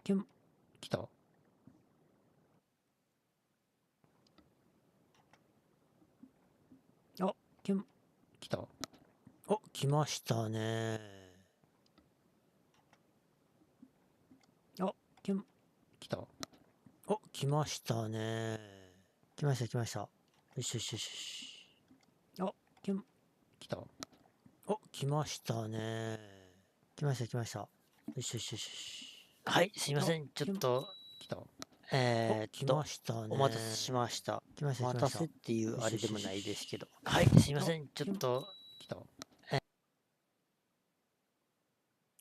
来た。あ、来た。お、来ましたね。あ、来た。お、来ましたね。来ました。よしよしよし。あ、来た。お、来ましたね。来ました。よしよしよし。はい、すいません。ちょっと、来た。お待たせしました。お待たせっていうあれでもないですけど。はい、すいません。ちょっと、来た。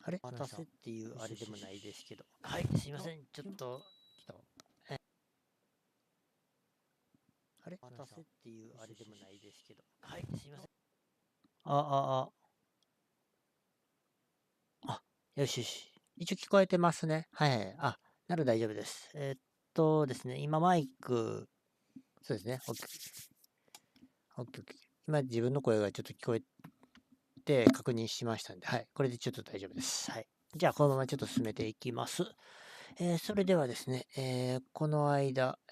あれ待たせっていうあれでもないですけど。はい、すいません。ちょっと、来た。あれ待たせっていうあれでもないですけど。はい、すいません。よしよし。一応聞こえてますね。はい。なら大丈夫です。ですね、今マイク、そうですね。オッケー。今自分の声がちょっと聞こえて確認しましたんで、はい。これでちょっと大丈夫です。はい。じゃあ、このままちょっと進めていきます。それではですね、この間、い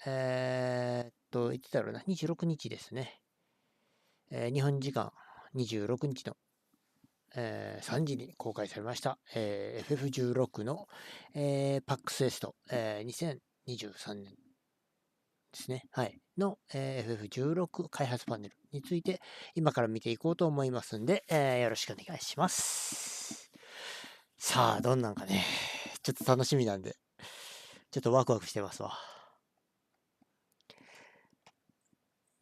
つだろうな、26日ですね。日本時間26日の3時に公開されました、FF16 の、PAX East、2023年ですね。はい。の、FF16 開発パネルについて今から見ていこうと思いますんで、よろしくお願いします。さあ、どんなんかね、ちょっと楽しみなんで、ちょっとワクワクしてますわ。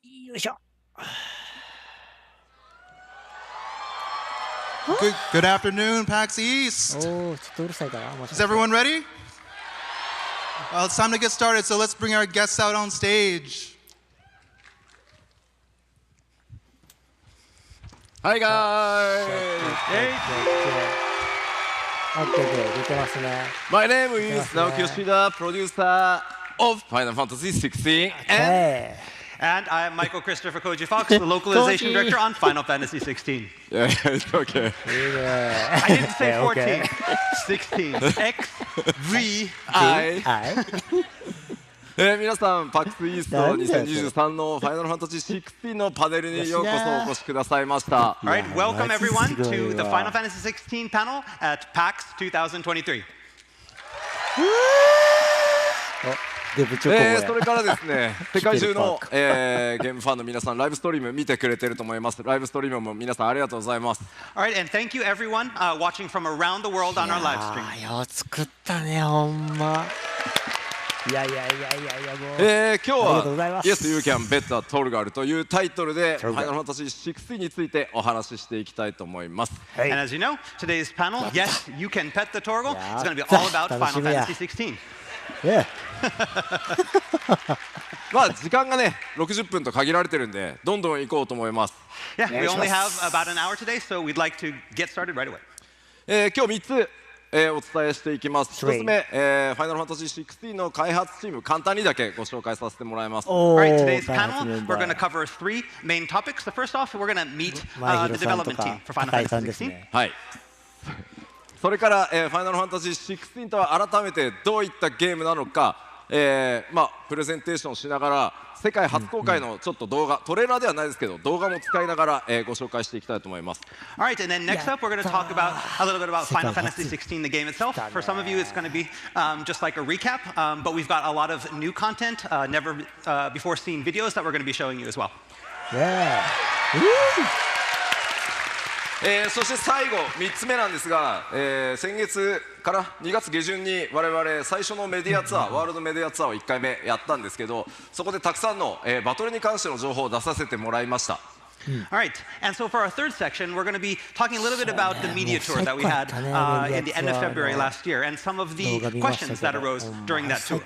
よいしょ。Good afternoon, PAX East. おー、ちょっとうるさいかな。Is everyone ready? Well, it's time to get started, so let's bring our guests out on stage. Hi guys! My name is Naoki Yoshida, producer of Final Fantasy 16. And I am Michael Christopher Koji Fox, the localization director on Final Fantasy 16. Yeah, it's okay. I didn't say 14, 16. X, V, I. 皆さん、PAX East 2023の Final Fantasy 16のパネルにようこそお越しくださいました。All right, welcome everyone to the Final Fantasy 16 panel at PAX 2023. それからですね、世界中の、ゲームファンの皆さん、ライブストリーム見てくれてると思います。ライブストリームも皆さんありがとうございます。All right, and thank you everyone watching from around the world on our live stream. よう作ったね、ほんま。いや、もう。今日は Yes, You Can Bet Tolgal というタイトルで Final Fantasy 16についてお話ししていきたいと思います。And as you know, today's panel, Yes, You Can Pet the Torgal, is going to be all about Final Fantasy 16. まあ時間がね60分と限られてるんでどんどん行こうと思います。Yeah, we only have about an hour today, so we'd like to get started right away. 今日3つ、お伝えしていきます。1つ目、Final Fantasy 16の開発チーム簡単にだけご紹介させてもらいます。All right, today's panel, we're going to cover 3 main topics. The first off, we're going to meet the development team for Final Fantasy 16. はい。それから、Final Fantasy 16とは改めてどういったゲームなのか、プレゼンテーションしながら世界初公開のちょっと動画、トレーラーではないですけど動画も使いながら、ご紹介していきたいと思います。All right, and then next up, we're going to talk about a little bit about Final Fantasy 16, the game itself. For some of you, it's going to be just like a recap, but we've got a lot of new content, never before seen videos that we're going to be showing you as well. そして最後3つ目なんですが、先月から2月下旬に我々最初のメディアツアー、ワールドメディアツアーを1回目やったんですけど、そこでたくさんの、バトルに関しての情報を出させてもらいました。All right, and so for our third section, we're going to be talking a little bit about the media tour that we had in the end of February last year, and some of the questions that arose during that tour.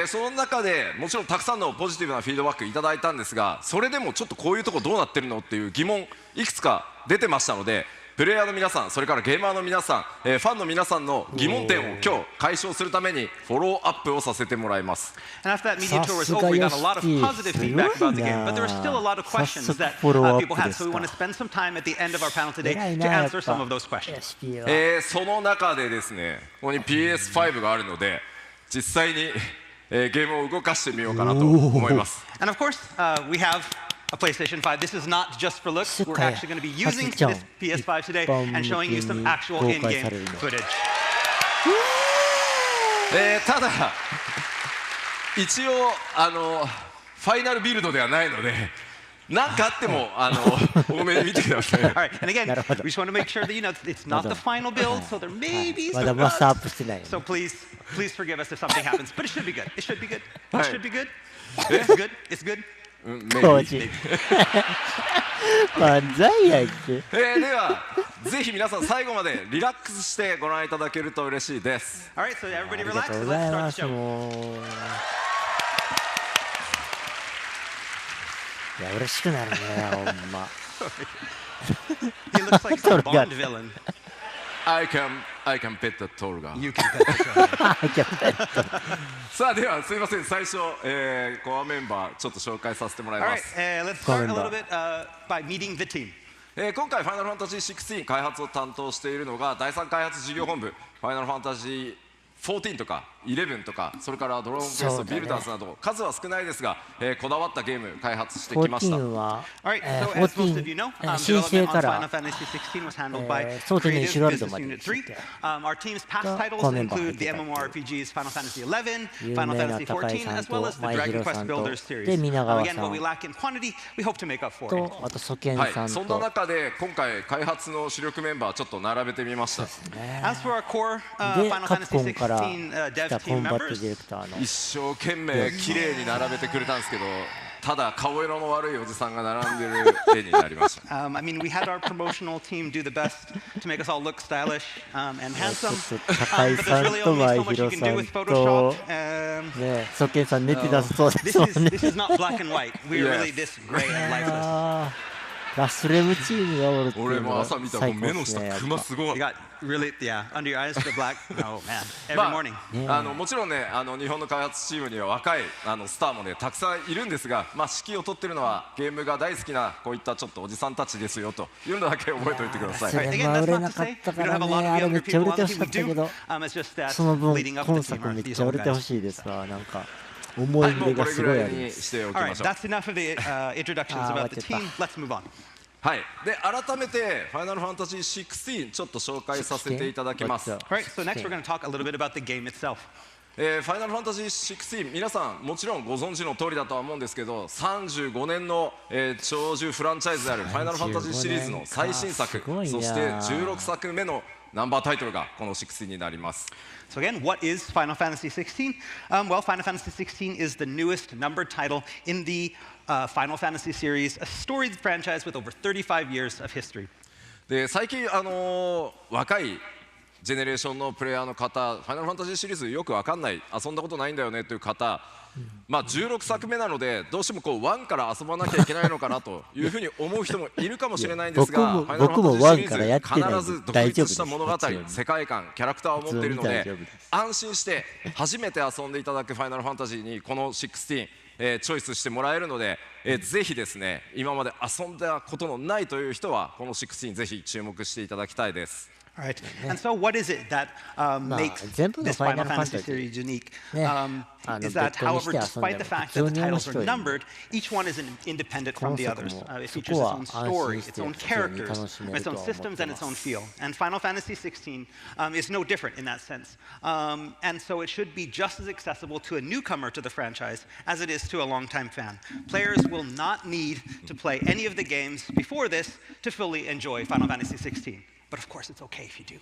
その中でもちろんたくさんのポジティブなフィードバックいただいたんですが、それでもちょっとこういうとこどうなってるのっていう疑問いくつか出てましたので、プレイヤーの皆さん、それからゲーマーの皆さん、ファンの皆さんの疑問点を今日解消するためにフォローアップをさせてもらいます。And after that media tour was over, we got a lot of positive feedback about the game, but there were still a lot of questions that people had. So we want to spend some time at the end of our panel today to answer some of those questions. その中でですね、ここに PS5 があるので、実際に、ゲームを動かしてみようかなと思います。And of course, we have a PlayStation 5. This is not just for looks. We're actually going to be using this PS5 today and showing you some actual in-game footage. ただ一応ファイナルビルドではないので、何かあっても多めに見てください。All right, and again, we just want to make sure that you know it's not the final build, so there may be まだ some マスターア bugs. ップしてないよね。 So please forgive us if something happens, but it should be good. It should be good. It はい should be good. It's good. It's good. 当時漫才やんけ。ではぜひ皆さん最後までリラックスしてご覧いただけると嬉しいです。 All right, so あ everybody りが relax. とう So ござ let's い start ま the す。 show. もういや嬉しくなるね、ほんま。He looks like some Tolgal. Bond villain. I can pet the Tolgal. You can pet the show. さあではすいません、最初、コアメンバーちょっと紹介させてもらい All ま right, す。 let's start a little bit by meeting the team. 今回ファイナルファンタジー16開発を担当しているのが第3開発事業本部、ファイナルファンタジー14とか11とか、それからドローンクエスト、ビルダーズなど数は少ないですが、こだわったゲーム開発してきました。 14は、 All right, so as most of you know, 申請 development か on ら Final Fantasy XVI was handled by 想定年 Creative シュラルド Business まで Unit でしたっ 3. け。 Our team's past が titles コアメンバー入っ include て the たっていう MMORPGs Final Fantasy XI, 有 Final 名な Fantasy 高井 XIV, さん as well と as the 前 Dragon 広 Quest さんと Builders で series. 皆川 Again, さ what we ん lack in quantity, we hope to make up for. とあとソケンはいさん、そんなと中で今回開発の主力メンバーちょっと並べてみました。 As for our core で Final カプ Fantasy コンから XVI 来 dev た team コンバットデ members, ィレクターの一生懸命綺麗に並べてくれたんですけど、ただ顔色の悪いおじさんが並んでる絵になりました。 I mean, we had our promotional team do the best to make us all look stylish and ちょ handsome. っと高井 But さ there's ん really と only 前 so much you 広 can さ do ん with と Photoshop. ねソケンさん寝てだそうで This すもん is ね。 this is not black and white. We're Yes. really this gray and lifeless. あーラスレムチームがおるってい俺うのがも朝見たら最もう目の下高ですね。やっぱクマすごい You。got really under your eyes the black. Oh man, every ま morning. あ、もちろんね日本の開発チームには若いスターもねたくさんいるんですが、まあ、指揮を執ってるのはゲームが大好きなこういったちょっとおじさんたちですよというのだけ覚えておいてください。それ Again, まあ that's 売れ not な to かっ say た we か don't ら have a ね lot of あれ younger めっちゃ売 people れ on て the ほしか team. った We け do. ど It's just that その分 leading up コ to ン the サ team ク are めっ these ちゃ売 old れてほ guys. しいですわ。なんか はい、思いもうこれ入れがすぐらいにごいあります。しておき All ま right, しょう。 that's enough of the introductions about the team. Let's move on. はい、で改めて「ファイナルファンタジー16」ちょっと紹介させていただきます。 What's All right, so next we're going to talk a little bit about the game itself. ファイナルファンタジー16皆さんもちろんご存知の通りだとは思うんですけど、35年の、長寿フランチャイズであるファイナルファンタジーシリーズの最新作、すごいなそして16作目のナンバータイトルがこの16になります。 So again, what is Final Fantasy XVI? Well, Final Fantasy XVI is the newest numbered title in the Final Fantasy series, a storied franchise with over 35 years of history. で最近、若いジェネレーションのプレイヤーの方、ファイナルファンタジーシリーズよくわかんない、遊んだことないんだよねという方、まあ、16作目なのでどうしてもこう1から遊ばなきゃいけないのかなというふうに思う人もいるかもしれないんですが、僕も1からやってないんで必ず独大丈夫です立した物語、世界観、キャラクターを持っているので普通に大丈夫です安心して初めて遊んでいただくファイナルファンタジーにこの16、チョイスしてもらえるので、ぜひですね今まで遊んだことのないという人はこの16ぜひ注目していただきたいです。 All right. And so, what is it that makes 全部の this Final Final Fantasy Fantasy series unique? ね Is that, 別個にし however, て遊ん despite で the も fact 普通 that the に面 titles 白 are い。 numbered, each one is independent from the 今作 others. も It そ features こ its は own 安 story, 心し its て own 普通に characters, 楽しめる its と own 思って systems, and ま its own す。 feel. And Final Fantasy XVI is no different in that sense. And so, it should be just as accessible to a newcomer to the franchise as it is to a longtime fan. Players will not need to play any of the games before this to fully enjoy Final Fantasy XVI. But of course, it's okay if you do.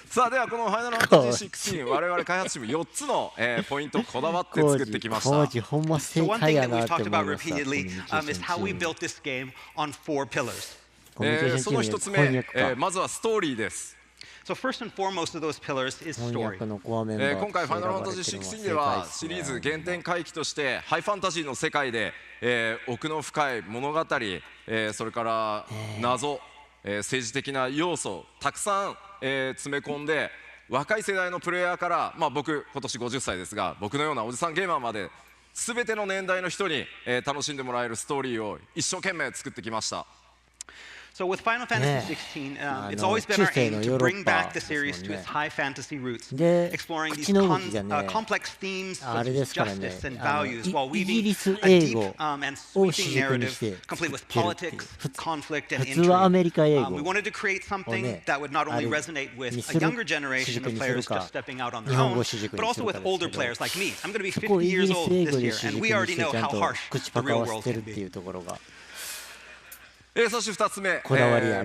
さあではこのファイナルファンタジー16我々開発チーム4つの、ポイントをこだわって作ってきました。工事ほんま So 正 one 解 thing や that な we've って talked 思い about ました。コミュ repeatedly ニケーション is チ how we ーム built this game on 4 pillars. コミュニケーシそョンチームの一つ目、翻訳か。まずはストーリーです。 So first and foremost of those pillars is 翻 story. 訳のコアメンバー今回ファイナルファンタジーとして選ばれてるのは16では正解ですねシリーズ原点回帰としてハイファンタジーの世界で、奥の深い物語、それから謎、政治的な要素たくさん、詰め込んで若い世代のプレイヤーから、まあ、僕今年50歳ですが僕のようなおじさんゲーマーまで全ての年代の人に、楽しんでもらえるストーリーを一生懸命作ってきました。So with Final Fantasy XVI, it's always been our aim to bring back the series to its high fantasy roots, exploring these complex themes such as justice and values, while weaving a deep and sweeping narrative, complete with politics, conflict, and intrigue. We wanted to create something that would not only resonate with a younger generation of players just stepping out on their own, but also with older players like me. I'm going to be 50 years old this year, and we already know how harsh the real world can be. そして2つ目、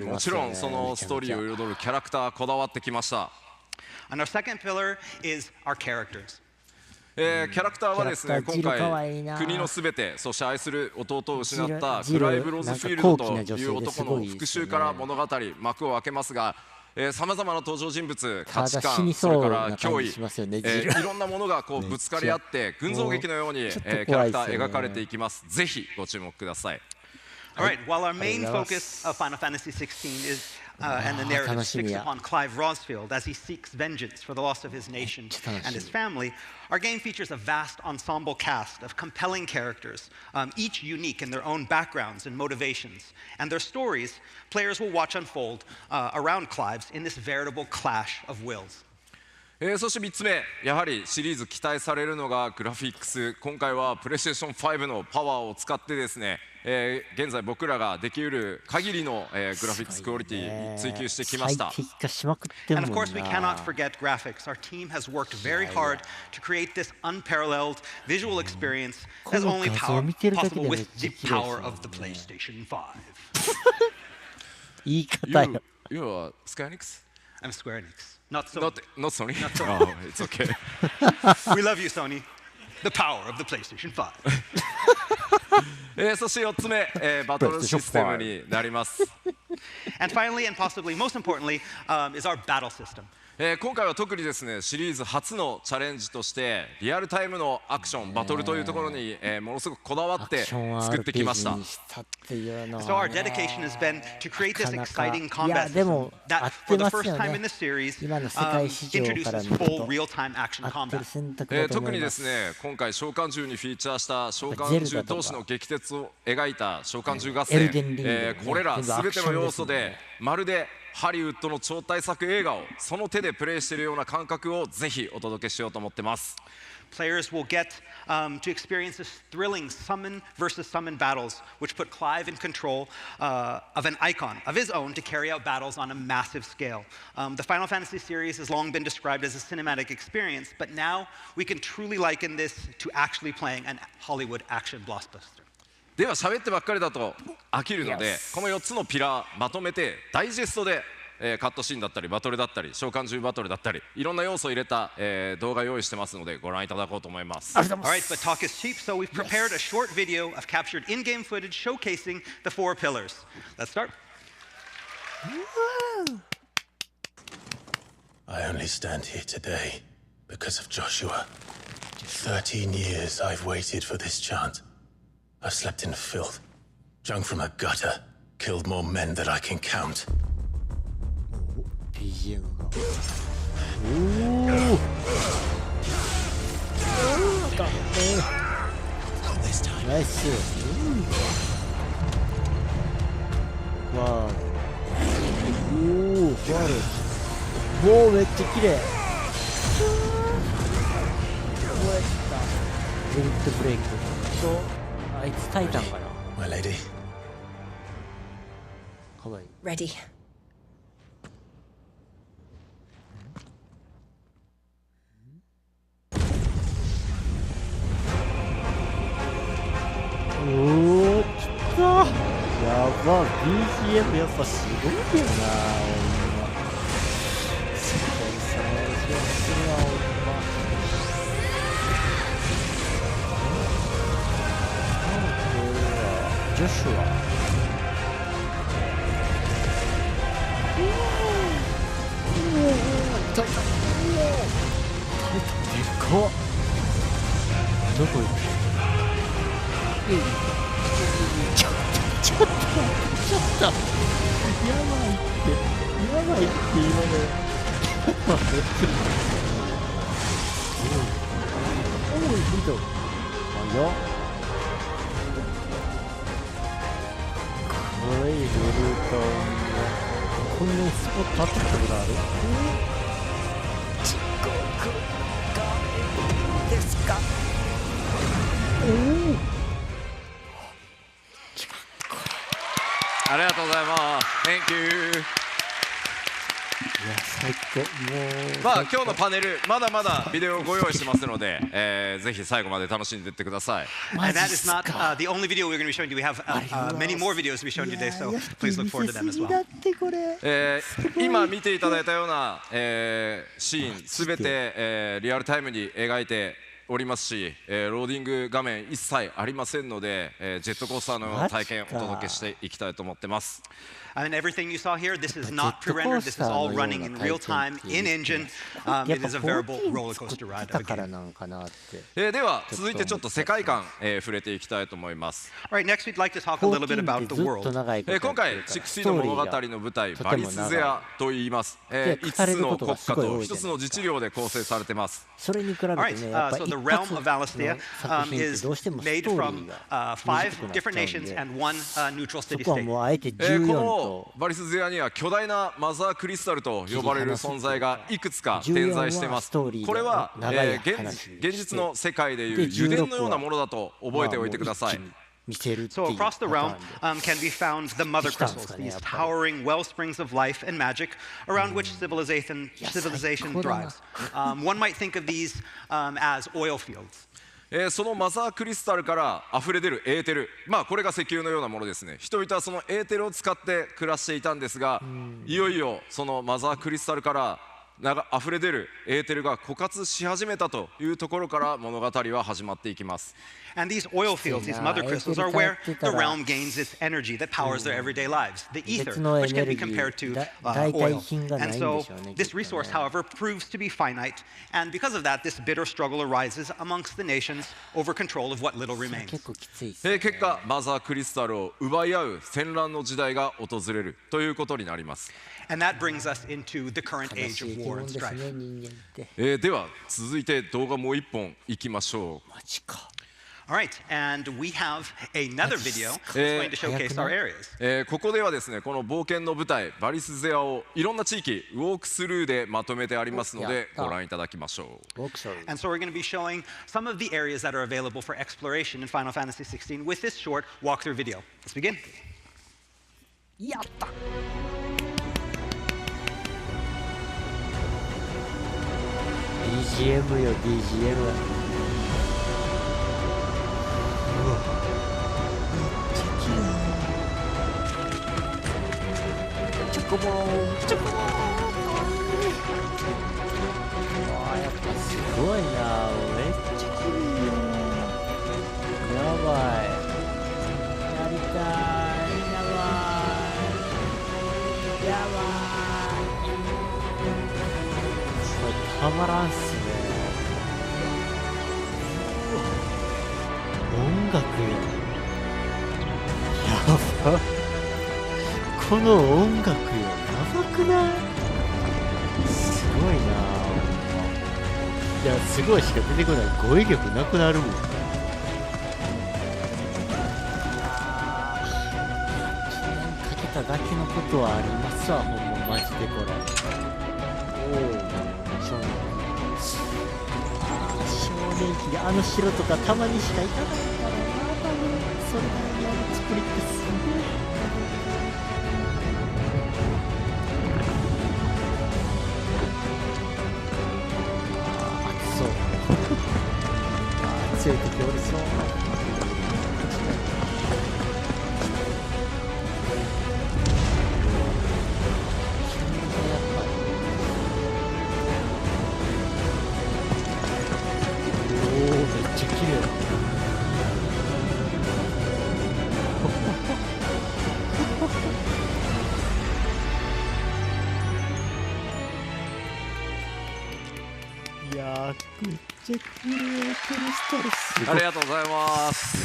もちろんそのストーリーを彩るキャラクターこだわってきました。And our second pillar is our characters. キャラクターはですね、今回国のすべて、そして愛する弟を失ったクライブ・ローズフィールドという男の復讐から物語幕を開けますが、さまざまな登場人物、価値観、それから脅威、いろんなものがこうぶつかり合って群像劇のようにキャラクター描かれていきます。ぜひご注目ください。All right, while our main focus of Final Fantasy XVI is and the narrative is fixed upon Clive Rosfield as he seeks vengeance for the loss of his nation and his family, our game features a vast ensemble cast of compelling characters, each unique in their own backgrounds and motivations. And their stories, players will watch unfold around Clive's in this veritable clash of wills. そして3つ目、やはりシリーズ期待されるのがグラフィックス。今回はプレイステーション5のパワーを使ってですね、現在僕らができうる限りの、グラフィックスクオリティ追求してきました。And of course we cannot forget graphics. Our team has worked very hard to create this unparalleled visual experience as only possible with the power of the PlayStation 5. 言い方よ。You are Square Enix? I'm Square Enix. Not Sony. Not Sony? Oh, it's okay. We love you, Sony. The power of the PlayStation 5. そして4つ目、バトルシステムになります。And finally, and possibly most importantly, is our battle system. 今回は特にですね、シリーズ初のチャレンジとしてリアルタイムのアクション、バトルというところに、ものすごくこだわって作ってきました。So our dedication has been to create this exciting combat system that, for the first time in this series, introduces full real-time action combat. 特にですね、今回召喚獣にフィーチャーした召喚獣同士の激突を描いた召喚獣合戦、これら全ての要素でまるでハリウッドの超大作映画をその手でプレイしているような感覚をぜひお届けしようと思ってます。Players will get to experience this thrilling summon versus summon battles, which put Clive in control of an icon of his own to carry out battles on a massive scale. The Final Fantasy series has long been described as a cinematic experience, but now we can truly liken this to actually playing a Hollywood action blockbuster. では喋ってばっかりだと飽きるので、この4つのピラーまとめてダイジェストでカットシーンだったりバトルだったり召喚獣バトルだったりいろんな要素を入れた動画用意してますのでご覧いただこうと思います。Alright, but talk is cheap, so we've prepared a short video of captured in-game footage showcasing the 4 pillars. Let's start. I only stand here today because of Joshua. 13 years I've waited for this chance. I've slept in filth, drunk from a gutter, killed more men than I can count. BGM が。ナイス。わー。ファール。もうめっちゃ綺麗。リミットブレイクと。あいつタイタンかな。My lady. かわいい。Ready. Oh, 来た。やば。BGM やっぱすごいよな。世界最初するなほんま。ジョシュア。タイタン。でかっ。どこ行く？ちょっとやばいって今のおい見た早っこごいルートンがこんなにスポットあったことがある。遅刻がですか。ありがとうございます。Thank you。いや最高。もうまあ今日のパネルまだまだビデオをご用意してますので、ぜひ最後まで楽しんでいってください。And that is not the only video we're going to be showing you. We have many more videos to be showing you today, so please look forward to them as だ well. ってこれ。今見ていただいたような、シーンすべて、リアルタイムに描いておりますし、ローディング画面一切ありませんので、ジェットコースターのような体験をお届けしていきたいと思ってます。And everything you saw here, this is not pre-rendered. This is all running in real time in engine. It is a veritable roller coaster ride of a だから game. なんかなって。では続いてちょっと世界観、触れていきたいと思います。All right, next we'd like to talk a little bit about the ずっと world. 長いことやって今回るからXVIの物語の舞台バリスゼアと言います。5つの国家と1つの自治領で構成されてます。それに比べ All て right, ね、やっぱ so 一 the 発 realm の of Valisthea 作品って is どうしてもスト made ーリ from ーが短 five くなっ different ちゃうん nations で、 and one neutral そ city こは state. もうあえてこ14のとバリスゼアには巨大なマザークリスタルと呼ばれる存在がいくつか点在しています。これは、現実の世界でいう油田のようなものだと覚えておいてください。見せるってい So う across the パタ realm ーンで can be found the mother crystals, these towering well springs of life and magic around which civilization thrives. One might think of these as oil fields. そのマザークリスタルから溢れ出るエーテル、まあこれが石油のようなものですね。人々はそのエーテルを使って暮らしていたんですが、いよいよそのマザークリスタルから溢れ出るエーテルが枯渇し始めたというところから物語は始まっていきます。And these oil fields, these mother crystals, are where the realm gains its energy that powers their everyday lives, the ether, which can be compared to oil. And so this resource, however, proves to be finite, and because of that, this bitter struggle arises amongst the nations over control of what little remains. 結構きついっすね。結果マザークリスタルを奪い合う戦乱の時代が訪れるということになります。 And that brings us into the current 悲 age しい of 生き war 物 and です strife. ね、人間って。では続いて動画もう一本いきましょう。マジか。 All right, and we have another video that's going to showcase our areas. ここではですねこの冒険の舞台バリスゼアをいろんな地域ウォークスルーでまとめてありますのでご覧いただきましょう。 And so we're going to be showing some of the areas that are available for exploration in Final Fantasy XVI with this short walkthrough video. Let's begin. やった。BGM よ BGM。チョコボーンチョコボーン。わあやっぱすごいな。めっちゃ綺麗よ。やばい。やりたい。やばい。やばい。これたまらんっすね。音楽や。やば。この音楽よ、やばくない？すごいな。いや、すごいしか出てこない。語彙力なくなるもん。1年かけただけのことはありますわ、ほんま、マジでこれ。おお、少年期。少年期であの城とかたまにしか行かないからな、多分。それなりにあの作りってすごい。強い敵おりそう。おお、めっちゃ綺麗。いやー、めっちゃ綺麗。クリスタルすごい。ありがとうございます。す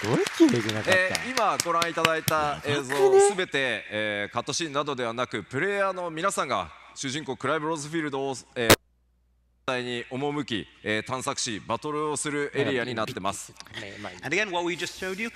ごい綺麗じゃなかった。今ご覧いただいた映像すべて、カットシーンなどではなくプレイヤーの皆さんが主人公クライブ・ローズフィールドを、際に赴き、探索しバトルをするエリアになってます。And again, what we just showed you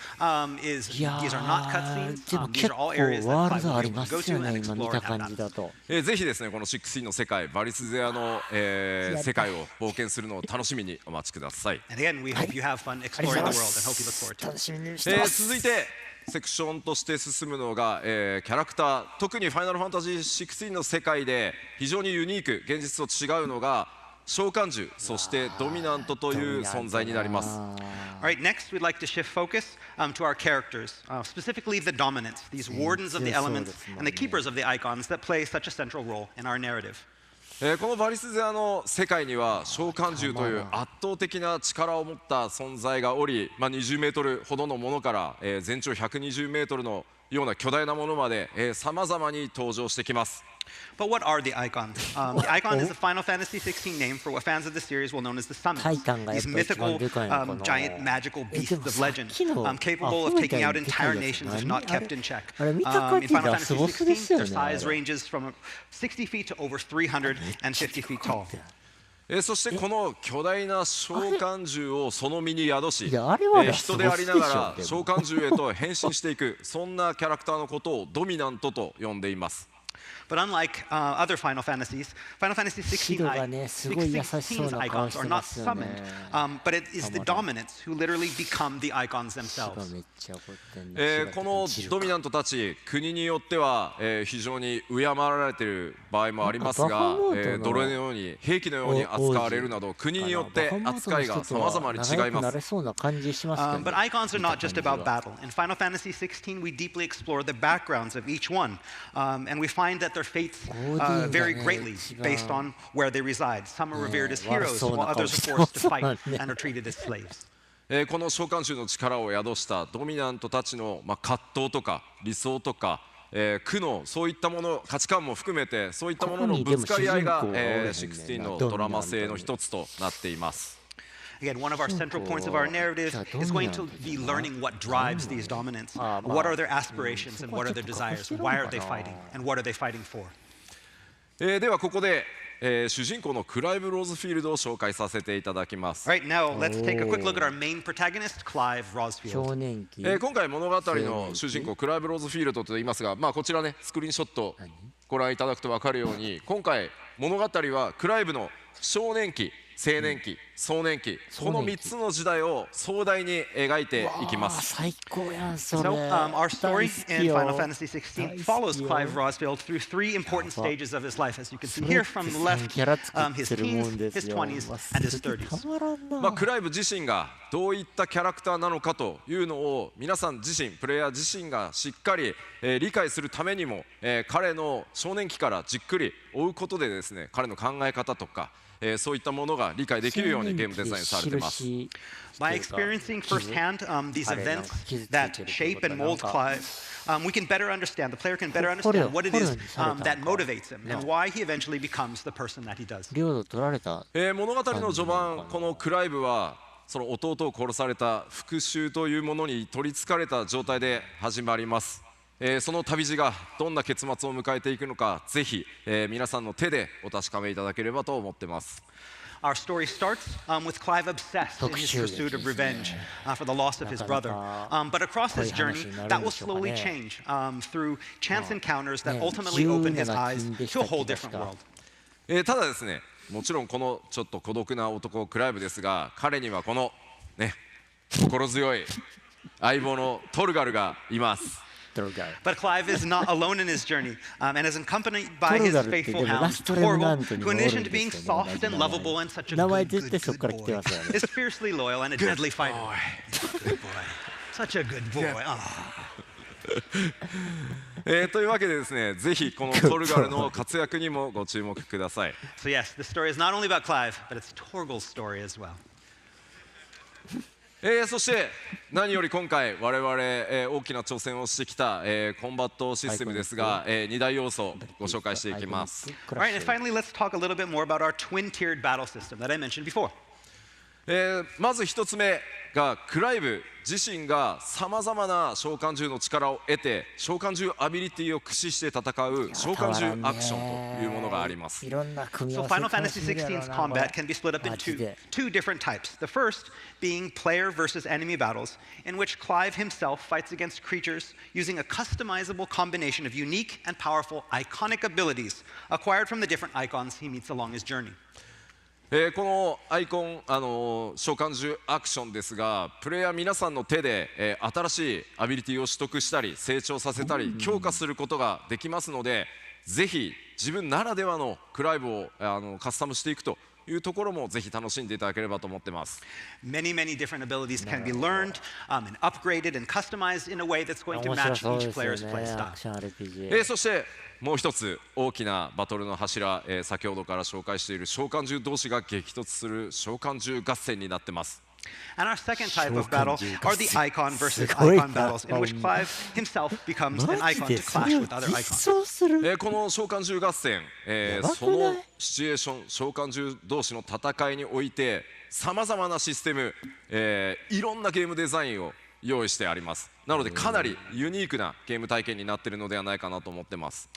is いや these are not ー cutscenes. でも These 結 are 構 all areas ワ that ールド Clive あ will り be able ま to go すよ to ね and 今見 explore た and 感じ whatnot. だと。ぜひですねこの16の世界バリスゼアの、世界を冒険するのを楽しみにお待ちください。 And again, we hope you have fun ありが exploring とう the ご world ざいま and hope you look す forward to 楽しみにしてます。続いてセクションとして進むのが、キャラクター、特にファイナルファンタジー16の世界で非常にユニーク、現実と違うのが召喚獣、そしてドミナントという存在になります。All right, next we'd like to shift focus to our characters, specifically the dominants, these wardens of the elements and the keepers of the icons that play such a central role in our narrative. このバリスゼアの世界には召喚獣という圧倒的な力を持った存在がおり、20メートルほどのものから、全長120メートルのような巨大なものまでさまざまに登場してきます。But what are the icons? The icon is a Final Fantasy XVI name for what fans of the series will know as the summons. タイタンがやっ These ぱ一番 mythical, でかいのかな。 giant magical で beasts も of さっ legend, きの capable of アホみた taking い out にでかい entire やつ nations if 何 not kept in check. あれ見た In 限り Final ラス Fantasy ボスですよ XVI, ね their あれ size ranges from 60 feet to over 350 feet tall. そしてこの巨大な召喚獣をその身に宿し、いやあれはラスボス人でありながらでしょ召喚獣へと変身していくそんなキャラクターのことをドミナントと呼んでいます。But unlike other Final Fantasies, Final Fantasy 白がねすごい優しそう 16's な顔 icons し are て not ますよね。 summoned, but it is the dominants who literally become the icons 白 themselves. めっちゃ怒ってんな。このドミナントたち国によっては、非常に敬られている場合もありますが、なんかバハムートの奴隷のように兵器のように扱われるなど国によって扱いが様々に違います。なれそうな感じしますけど But icons are not just about battle. In Final Fantasy 16, we deeply explore the backgrounds of each one, and we find that their fates vary greatly based on where they reside. Some are revered as heroes, while others are forced to fight and are treated as slaves. この召喚獣の力を宿したドミナントたちの、葛藤とか理想とか、苦悩そういったもの価値観も含めてそういったもののぶつかり合いが、16のドラマ性の一つとなっています。Again, one of our central points of our narrative is going to be learning what drives these dominants. What are their aspirations and what are their desires? Why are they fighting? And what are they fighting for? ではここで、主人公のクライブ・ローズフィールドを紹介させていただきます。Right, now let's take a quick look at our main protagonist, Clive 少 Rosfield. 年期今回物語の主人公クライブ・ローズフィールドと言いますが、こちらねスクリーンショットご覧いただくと分かるように今回物語はクライブの少年期青年期壮年期この3つの時代を壮大に描いていきます。最高やんそれ。 So, our story 大好 in きよ Final Fantasy XVI follows 大好きよ Clive Rosfield through three important stages of his life. As you can see here from the left, キャラ作っ his てるも teens, んです his よ。 20s, わ and his それた 30s. まらんな。クライブ自身がどういったキャラクターなのかというのを皆さん自身プレイヤー自身がしっかり、理解するためにも、彼の少年期からじっくり追うことでですね彼の考え方とか、そういったものが理解できるようにゲームデザインされています。 By experiencing firsthand these events that shape and mold Clive, we can better understand, the player can better understand what it is that motivates him and why he eventually becomes the person that he does. 領土取られた。物語の序盤このクライブはその弟を殺された復讐というものに取りつかれた状態で始まります。その旅路がどんな結末を迎えていくのかぜひ、皆さんの手でお確かめいただければと思ってます。 Our story starts with Clive obsessed in his pursuit of revenge for the loss of his brother. But across his journey, that will slowly change through chance encounters that ultimately open his eyes to a whole different world. ただですねもちろんこのちょっと孤独な男クライブですが彼にはこのね心強い相棒のトルガルがいます。 But Clive is not alone in his journey and is accompanied by his faithful hound, Tolgal, who in addition to being soft and lovable and such a good boy, is fiercely loyal and a deadly fighter. Good boy. Such a good boy. というわけでですねぜひこのトルガルの活躍にもご注目ください。 So yes, the story is not only about Clive, but it's Torgal's story as well. そして何より今回我々、大きな挑戦をしてきた、コンバットシステムですが、2大要素をご紹介していきます。 All right, and finally, let's talk a little bit more about our twin-tiered battle system that I mentioned before. まず1つ目がクライブ自身がさまざまな召喚獣の力を得て召喚獣アビリティを駆使して戦う召喚獣アクションというものがあります。いろんな組み合 So わせ Final 楽し Fantasy めるやろ XVI's なこれ combat can be split up マジ into で two different types. The first being player versus enemy battles, in which Clive himself fights against creatures using a customizable combination of unique and powerful iconic abilities acquired from the different icons he meets along his journey. このアイコン、召喚獣アクションですが、プレイヤー皆さんの手で、新しいアビリティを取得したり成長させたり強化することができますので、ぜひ自分ならではのクライブをカスタムしていくというところもぜひ楽しんでいただければと思ってます。Many different abilities can be learned and upgraded and customized in a way that's going to 面白 match そう each ですよ player's ね play アクシ style. ョン RPG、そしてもう一つ大きなバトルの柱、先ほどから紹介している召喚獣同士が激突する召喚獣合戦になってます。And our second type of battle are the icon versus すごいな icon battles, in which Clive himself becomes an マジ icon で to それ clash を with other 実 icons. 装するこの召喚獣合戦、やばくないそのシチュエーション召喚獣同士の戦いにおいてさまざまなシステム、いろんなゲームデザインを用意してあります。なのでかなりユニークなゲーム体験になっているのではないかなと思ってます。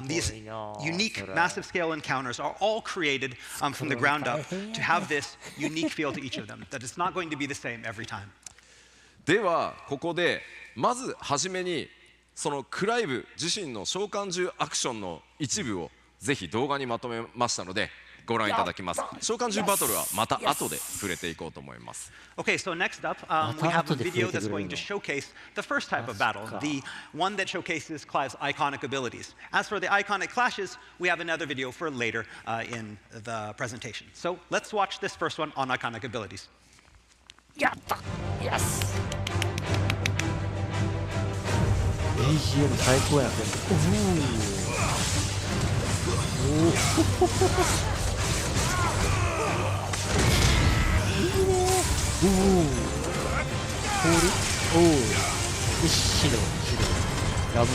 These unique, massive scale encounters are all created from the ground up to have this unique feel to each of them, that it's not going to be the same every time. ではここでまずはじめにそのクライブ自身の召喚獣アクションの一部をぜひ動画にまとめましたのでご覧いただきます。召喚獣バトルはまた後で触れていこうと思います。Okay, so next up, we have a video that's going to showcase the first type of battle, the one that showcases Clive's iconic abilities. As for the iconic clashes, we have another video for later in the presentation. So let's watch this first one on iconic abilities. やった Yes BGM 最高やんおおおお白ラブ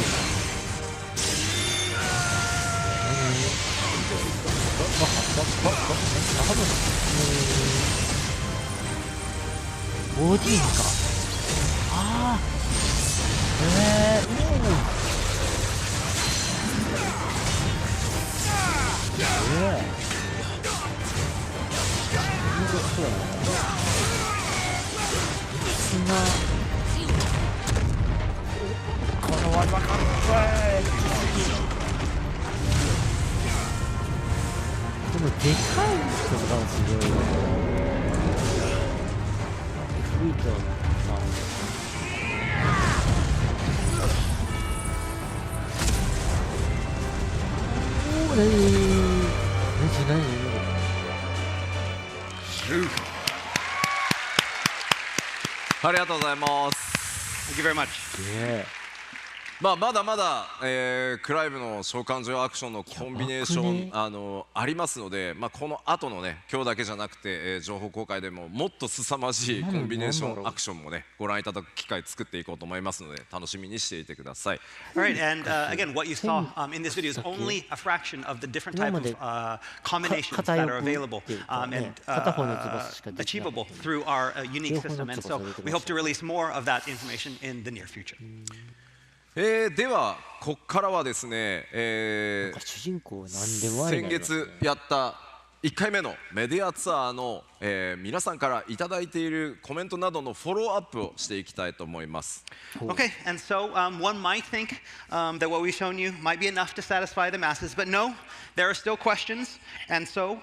ボディかああこの技かっこいいでもでかい人がすごいフリートありがとうございます。 Thank you very much. まだまだ、クライブの召喚獣アクションのコンビネーション、ありますので、この後のね今日だけじゃなくて、情報公開でももっと凄まじいコンビネーションアクションもねご覧いただく機会作っていこうと思いますので楽しみにしていてください。 All right, and again, what you saw in this video is only a fraction of the different type of combinations that are available and achievable through our unique system. And so we hope to release more of that information in the near future. ではここからはですね、主人公何でもあり先月やった1回目のメディアツアーの、皆さんからいただいているコメントなどのフォローアップをしていきたいと思います。 Okay, and so one might think that what we've shown you might be enough to satisfy the masses, but no, there are still questions, and so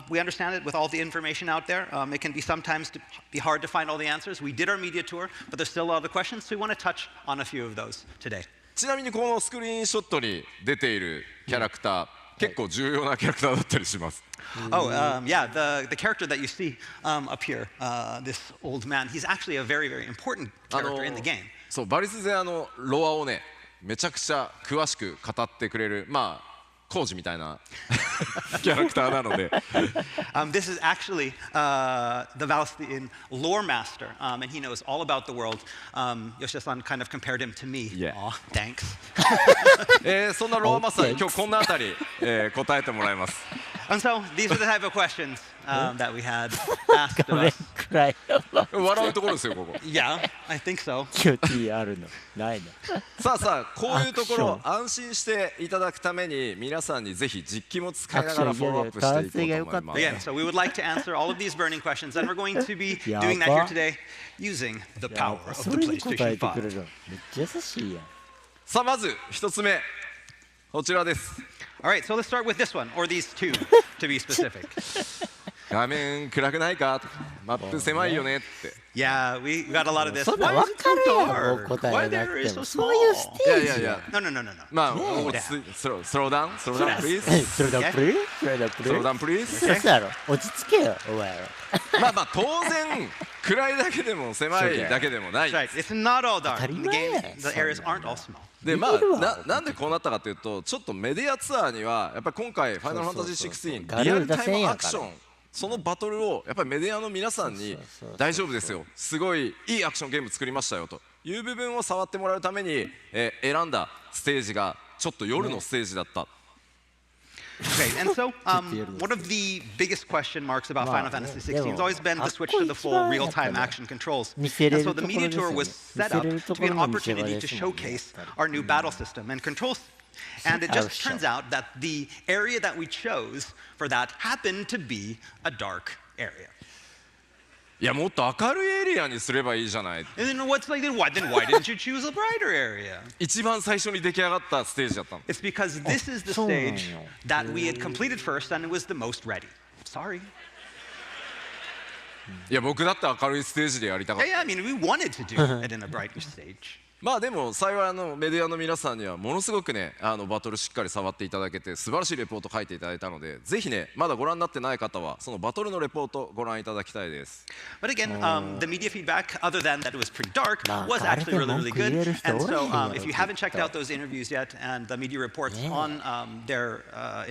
we understand that with all the information out there, it can be sometimes be hard to find all the answers. We did our media tour, but there's still a lot of questions, so we want to touch on a few of those today. ちなみにこのスクリーンショットに出ているキャラクター、結構重要なキャラクターだったりします。 Oh, yeah, the character that you see up here, this old man, he's actually a very important character in the game. そうバリス勢ロアをねめちゃくちゃ詳しく語ってくれるコージみたいなキャラクターなので。This is actually the Valstian lore master, and he knows all about the world. Yoshida-san kind of compared him to me. Yeah. Aw, thanks. そんなロアマスターに今日こんなあたり、答えてもらいます。 And so these are the type of questions that we had asked of 画面 us. 暗い。笑うところですよここ。 Yeah, I think so. QT あるのないの。さあさあこういうところア安心していただくために皆さんにぜひ実機も使いながらフォローアップしていこうと思います。 Again, so we would like to answer all of these burning questions, and we're going to be doing that here today using the power of そ the れに答 PlayStation えてくれ 5. る。めっちゃ優しいやん。さあまず一つ目こちらです。 All right, so let's start with this one, or these two, to be specific. 画面暗くないかマップ狭いよねって。 Yeah, we got a lot of this. そんな Why わ is it か so るやん。もう dark? 答 Why えな there く is て so も。 small? そういうステいやージやん。いやいや No, no, no, no, no. まあ落ち着いスローダウンプリーズそれだプリーそれだプリスローダウーンプリーズ。そうやろ。落ち着けよ、お前ら。まあまあ当然暗いだけでも狭いだけでもない。 That's right. It's not all dark. The 当たり前や。 game, the areas aren't all small. でま見てるわあなんでこうなったかというとちょっとメディアツアーにはやっぱり今回「ファイナルファンタジー16」そうリアルタイムアガル出せんやからクションそのバトルをやっぱりメディアの皆さんにそう大丈夫ですよすごいいいアクションゲーム作りましたよという部分を触ってもらうために選んだステージがちょっと夜のステージだった。 Okay, and so one of the biggest question marks about Final Fantasy XVI has always been the switch to the full real-time action controls. And so the media tour was set up to be an opportunity to showcase our new battle system and controls. And it just turns out that the area that we chose for that happened to be a dark area. いやもっと明るいエリアにすればいいじゃない。 And then what's like, then why didn't you choose a brighter area? 一番最初に出来上がったステージだったの。 It's because this is the stage that we had completed first and it was the most ready. Sorry. いや僕だって明るいステージでやりたかっ Yeah, た。 yeah, I mean, we wanted to do it in a brighter stage. まあでも幸いメディアの皆さんにはものすごくねバトルしっかり触っていただけて素晴らしいレポート書いていただいたのでぜひねまだご覧になってない方はそのバトルのレポートご覧いただきたいです。 But again, the media feedback, other than that it was pretty dark, Nah, was actually really, really good. Garuda And so, story. if you haven't checked out those interviews yet and the media reports on their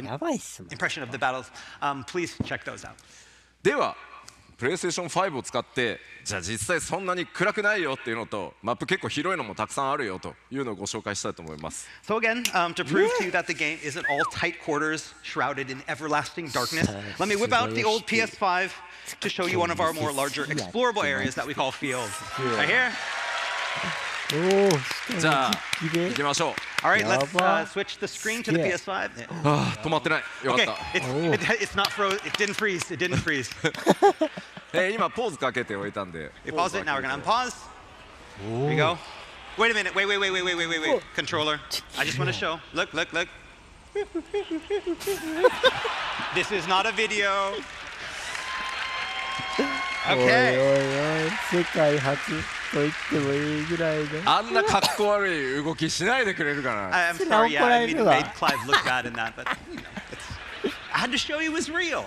やばいっすもん。 impression of the battles, please check those out. ではプレイステーション5を使ってじゃあ実際そんなに暗くないよっていうのとマップ結構広いのもたくさんあるよというのをご紹介したいと思います。 So again, to prove to you that the game isn't all tight quarters shrouded in everlasting darkness, let me whip out the old PS5 to show you one of our more larger explorable areas that we call fields. Right here. おお、じゃあ綺麗行きましょう。 All right, let's Yaba. switch the screen to the Yeah. PS5. 止まってないよかっ Okay, た。 it's not froze. It didn't freeze. It didn't freeze. 今ポーズかけておいたんで We pause it. Now we're gonna unpause. Here we go. Wait a minute. Wait. Controller. I just want to show. Look. This is not a video. おいおい Okay. おい、世界初と言ってもいいぐらいの。あんなかっこ悪い動きしないでくれるかな。 I'm Sila sorry. Yeah, I ako mean, lang, made Clive look bad in that, but I had to show you it was real.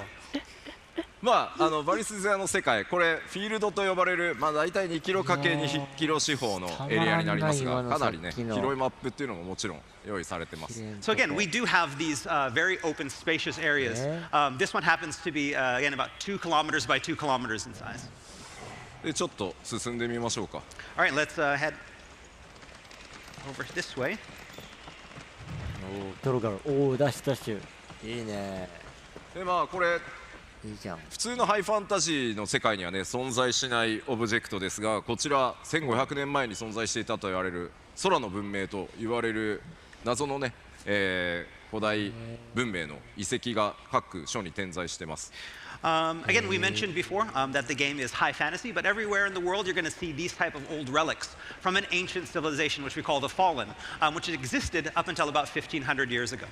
まあバリス勢の世界これフィールドと呼ばれるまあ大体2キロ ×2 キロ四方のエリアになりますがかなりね広いマップっていうのももちろん用意されてます。 So again, we do have these very open, spacious areas. This one happens to be again about 2 kilometers by 2 kilometers in size. でちょっと進んでみましょうか。 All right, let's head over this way. トロガル、おお、ダッシュ。いいね。でまあこれいいじゃん。普通のハイファンタジーの世界にはね存在しないオブジェクトですがこちら1500年前に存在していたと言われる空の文明と言われる謎のね、古代文明の遺跡が各所に点在してます。 Again, we mentioned before that the game is high fantasy, but everywhere in the world you're going to see these type of old relics from an ancient civilization, which we call the Fallen, which existed up until about 1500 years ago.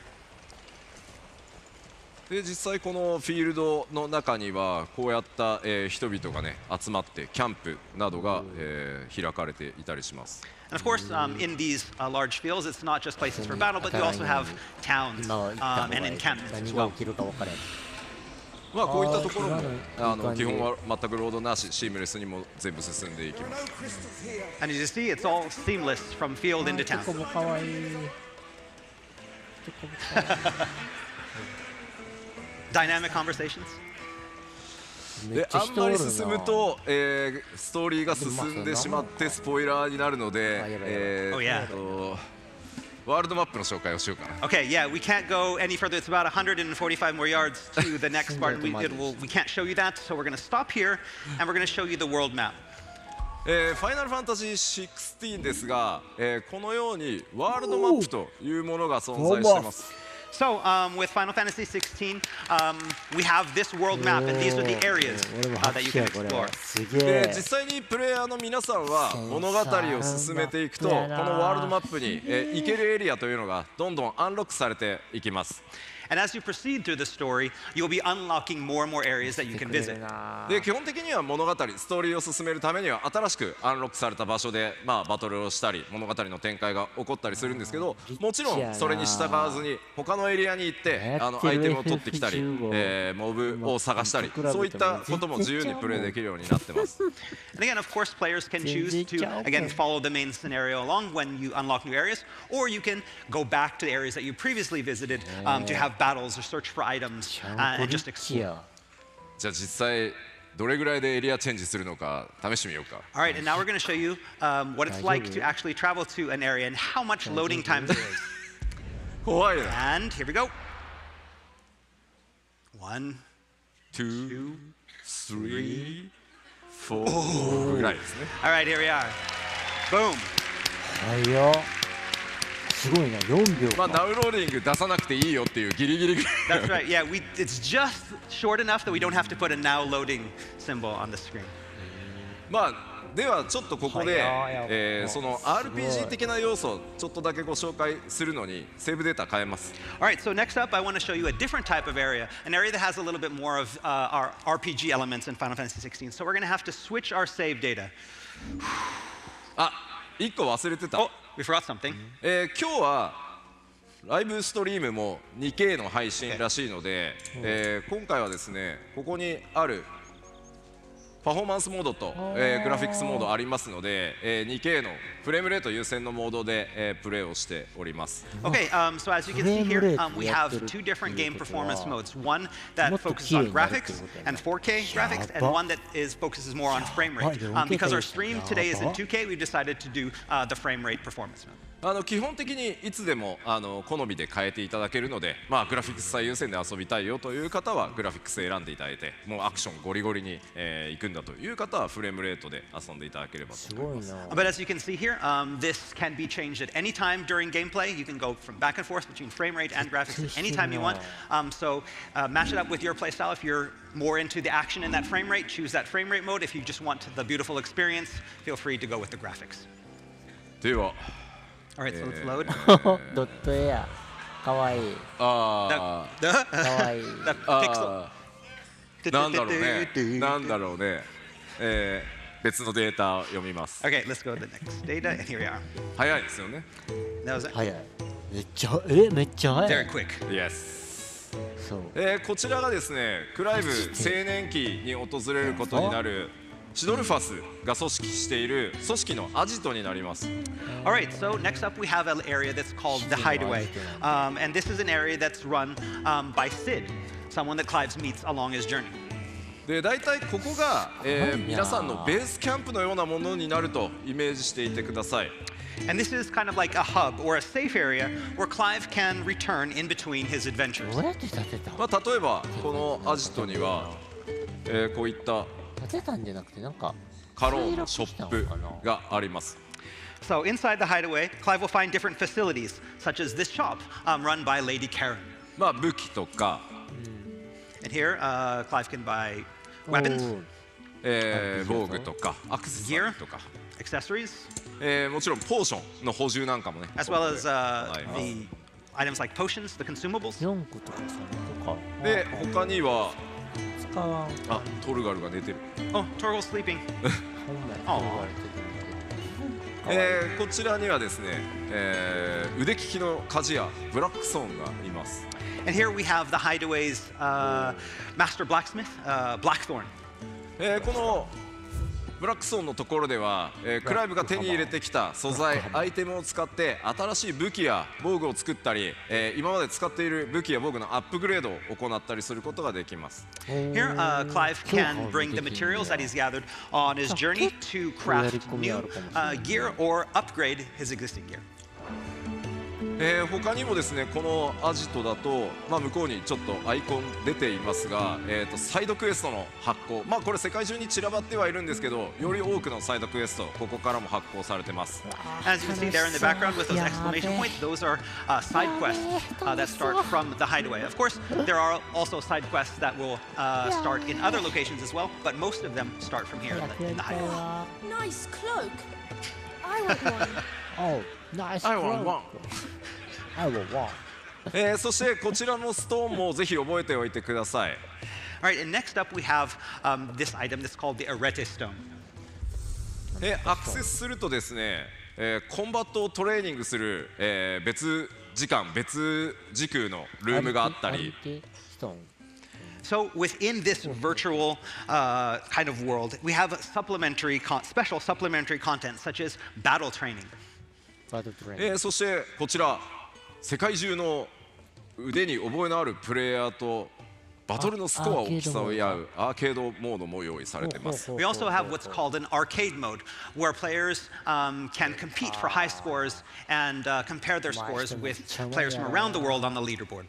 で実際このフィールドの中にはこうやった、人々がね集まってキャンプなどが、開かれていたりします。 And of course, in these large fields, it's not just places for battle, but you also have towns 今行った方が and いい。 encampments as 何が well. 起きるか分からない。まあこういったところもあー基本は全くロードなしシームレスにも全部進んでいきます。 And as you see, it's all seamless from field into チョコ town. ボかわいい。チョコボかわい Dynamic conversations. い。めでっちゃあんまり人おるな。進むと、ストーリーが進んでしまってスポイラーになるので、Oh, yeah. ワールドマップの紹介をしようかな。 Okay, yeah, we can't go any further. It's about 145 more yards to the next part. We can't show you that, so we're going to stop here and we're going to show you the world map. ファイナルファンタジー16ですが、このようにワールドマップというものが存在しています。 So with Final Fantasy XVI, we have this world map, and these are the areas that you can explore. で実際にプレイヤーの皆さんは物語を進めていくとこのワールドマップに行けるエリアというのがどんどんアンロックされていきます。 And as you proceed through the story, you'll be unlocking more and more areas that you can visit. で基本的には物語ストーリーを進めるためには新しくアンロックされた場所で、バトルをしたり物語の展開が起こったりするんですけど、もちろんそれに従わずに他のエリアに行ってアイテムを取ってきたり、モブを探したり、そういったことも自由にプレイできるようになってます。 And again, of course, players can choose to, again, follow the main scenario along when you unlock new areas, or you can go back to the areas that you previously visited to have battles or search for items and just explore. じゃあ実際どれぐらいでエリアチェンジするのか試してみようか。 All right, and now we're going to show you what it's like to actually travel to an area and how much loading time there is. 怖いな。 And here we go. 1, 2, 3, 4ぐらいですね。 All right, here we are. Boom. 早っ。すごいな、4秒か。ナウローディング出さなくていいよっていうギリギリぐらい。 That's right. Yeah, it's just short enough that we don't have to put a now loading symbol on the screen. ではちょっとここで、その RPG 的な要素をちょっとだけご紹介するのにセーブデータ変えます。 All right, so next up, I want to show you a different type of area, an area that has a little bit more of our RPG elements in Final Fantasy XVI. So we're going to have to switch our save data. あ、1個忘れてた。 Oh, we forgot something. 今日はライブストリームも 2K の配信らしいので、今回はですねここにあるパフォーマンスモードと、グラフィックスモードありますので、2K のフレームレート優先のモードで、プレイをしております。 Okay, so as you can see here, we have two different game performance modes. One that focuses on graphics and 4K graphics, and one that focuses more on frame rate. Because our stream today is in 2K, we've decided to do the frame rate performance mode. 基本的にいつでも好みで変えていただけるので、グラフィックス最優先で遊びたいよという方はグラフィックス選んでいただいて、もうアクションゴリゴリに、行くんだという方はフレームレートで遊んでいただければと思います。 But as you can see here, this can be changed at any time during gameplay. You can go from back and forth between frame rate and graphics anytime you want. So match it up with your playstyle. If you're more into the action in that frame rate, choose that frame rate mode. If you just want the beautiful experience, feel free to go with the graphics. では All right, so let's load. ドットエア。かわいい。かわいい。なんだろうね。別のデータを読みます。 Okay, let's go to the next data, and here we are. 早いですよね。 That was it. 早い。めっちゃ早い。 Very quick. Yes。そう。こちらがですね、クライブ青年期に訪れることになるシドルファスが組織している組織のアジトになります。 All right, so next up we have an area that's called the Hideaway. And this is an area that's run by Sid, someone that Clive meets along his journey. で大体ここが、皆さんのベースキャンプのようなものになるとイメージしていてください。 And this is kind of like a hub or a safe area where Clive can return in between his adventures. どうやって建てた？例えばこのアジトには、こういった建てたんじゃなくてなんかカローンのショップがあります。 So inside the Hideaway, Clive will find different facilities, such as this shop run by Lady Karen. 武器とか、And here, Clive can buy weapons, 防具とかアクセサリーとか、 accessories, もちろんポーションの補充なんかもね。 as well as the items like potions, the consumables. 4個とか3個とか。で他には使わん。トルガルが寝てる。 Oh, Torgal's sleeping. ほんまや。言われてる。こちらにはですね、腕利きの鍛冶屋ブラックソーンがいます。 And here we have the Hideaway's master blacksmith, Blackthorn. このブラックソーンのところでは、クライブが手に入れてきた素材、アイテムを使って新しい武器や防具を作ったり、今まで使っている武器や防具のアップグレードを行ったりすることができます。 Here, Clive can bring the materials that he's gathered on his journey to craft new gear or upgrade his existing gear. 他にもですねこのアジトだと、向こうにちょっとアイコン出ていますが、サイドクエストの発行、これ世界中に散らばってはいるんですけど、より多くのサイドクエストここからも発行されてます。 As you can see there in the background with those exclamation points, those are side quests that start from the hideaway. Of course, there are also side quests that will start in other locations as well, but most of them start from here in the hideaway. Nice cloak. I want one. Oh, nice. I want one. I want one. そしてこちらのストーンもぜひ覚えておいてください。 All right, and next up we have this item that's called the Arete Stone. アクセスするとですね、コンバットをトレーニングする、別時間別時空のルームがあったり、 So within this virtual kind of world, we have special supplementary content such as battle training. そしてこちら世界中の腕に覚えのあるプレイヤーとバトルのスコアを競い合うアーケードモードも用意されています。 We also have what's called an arcade mode, where players can compete for high scores and compare their scores with players from around the world on the leaderboard.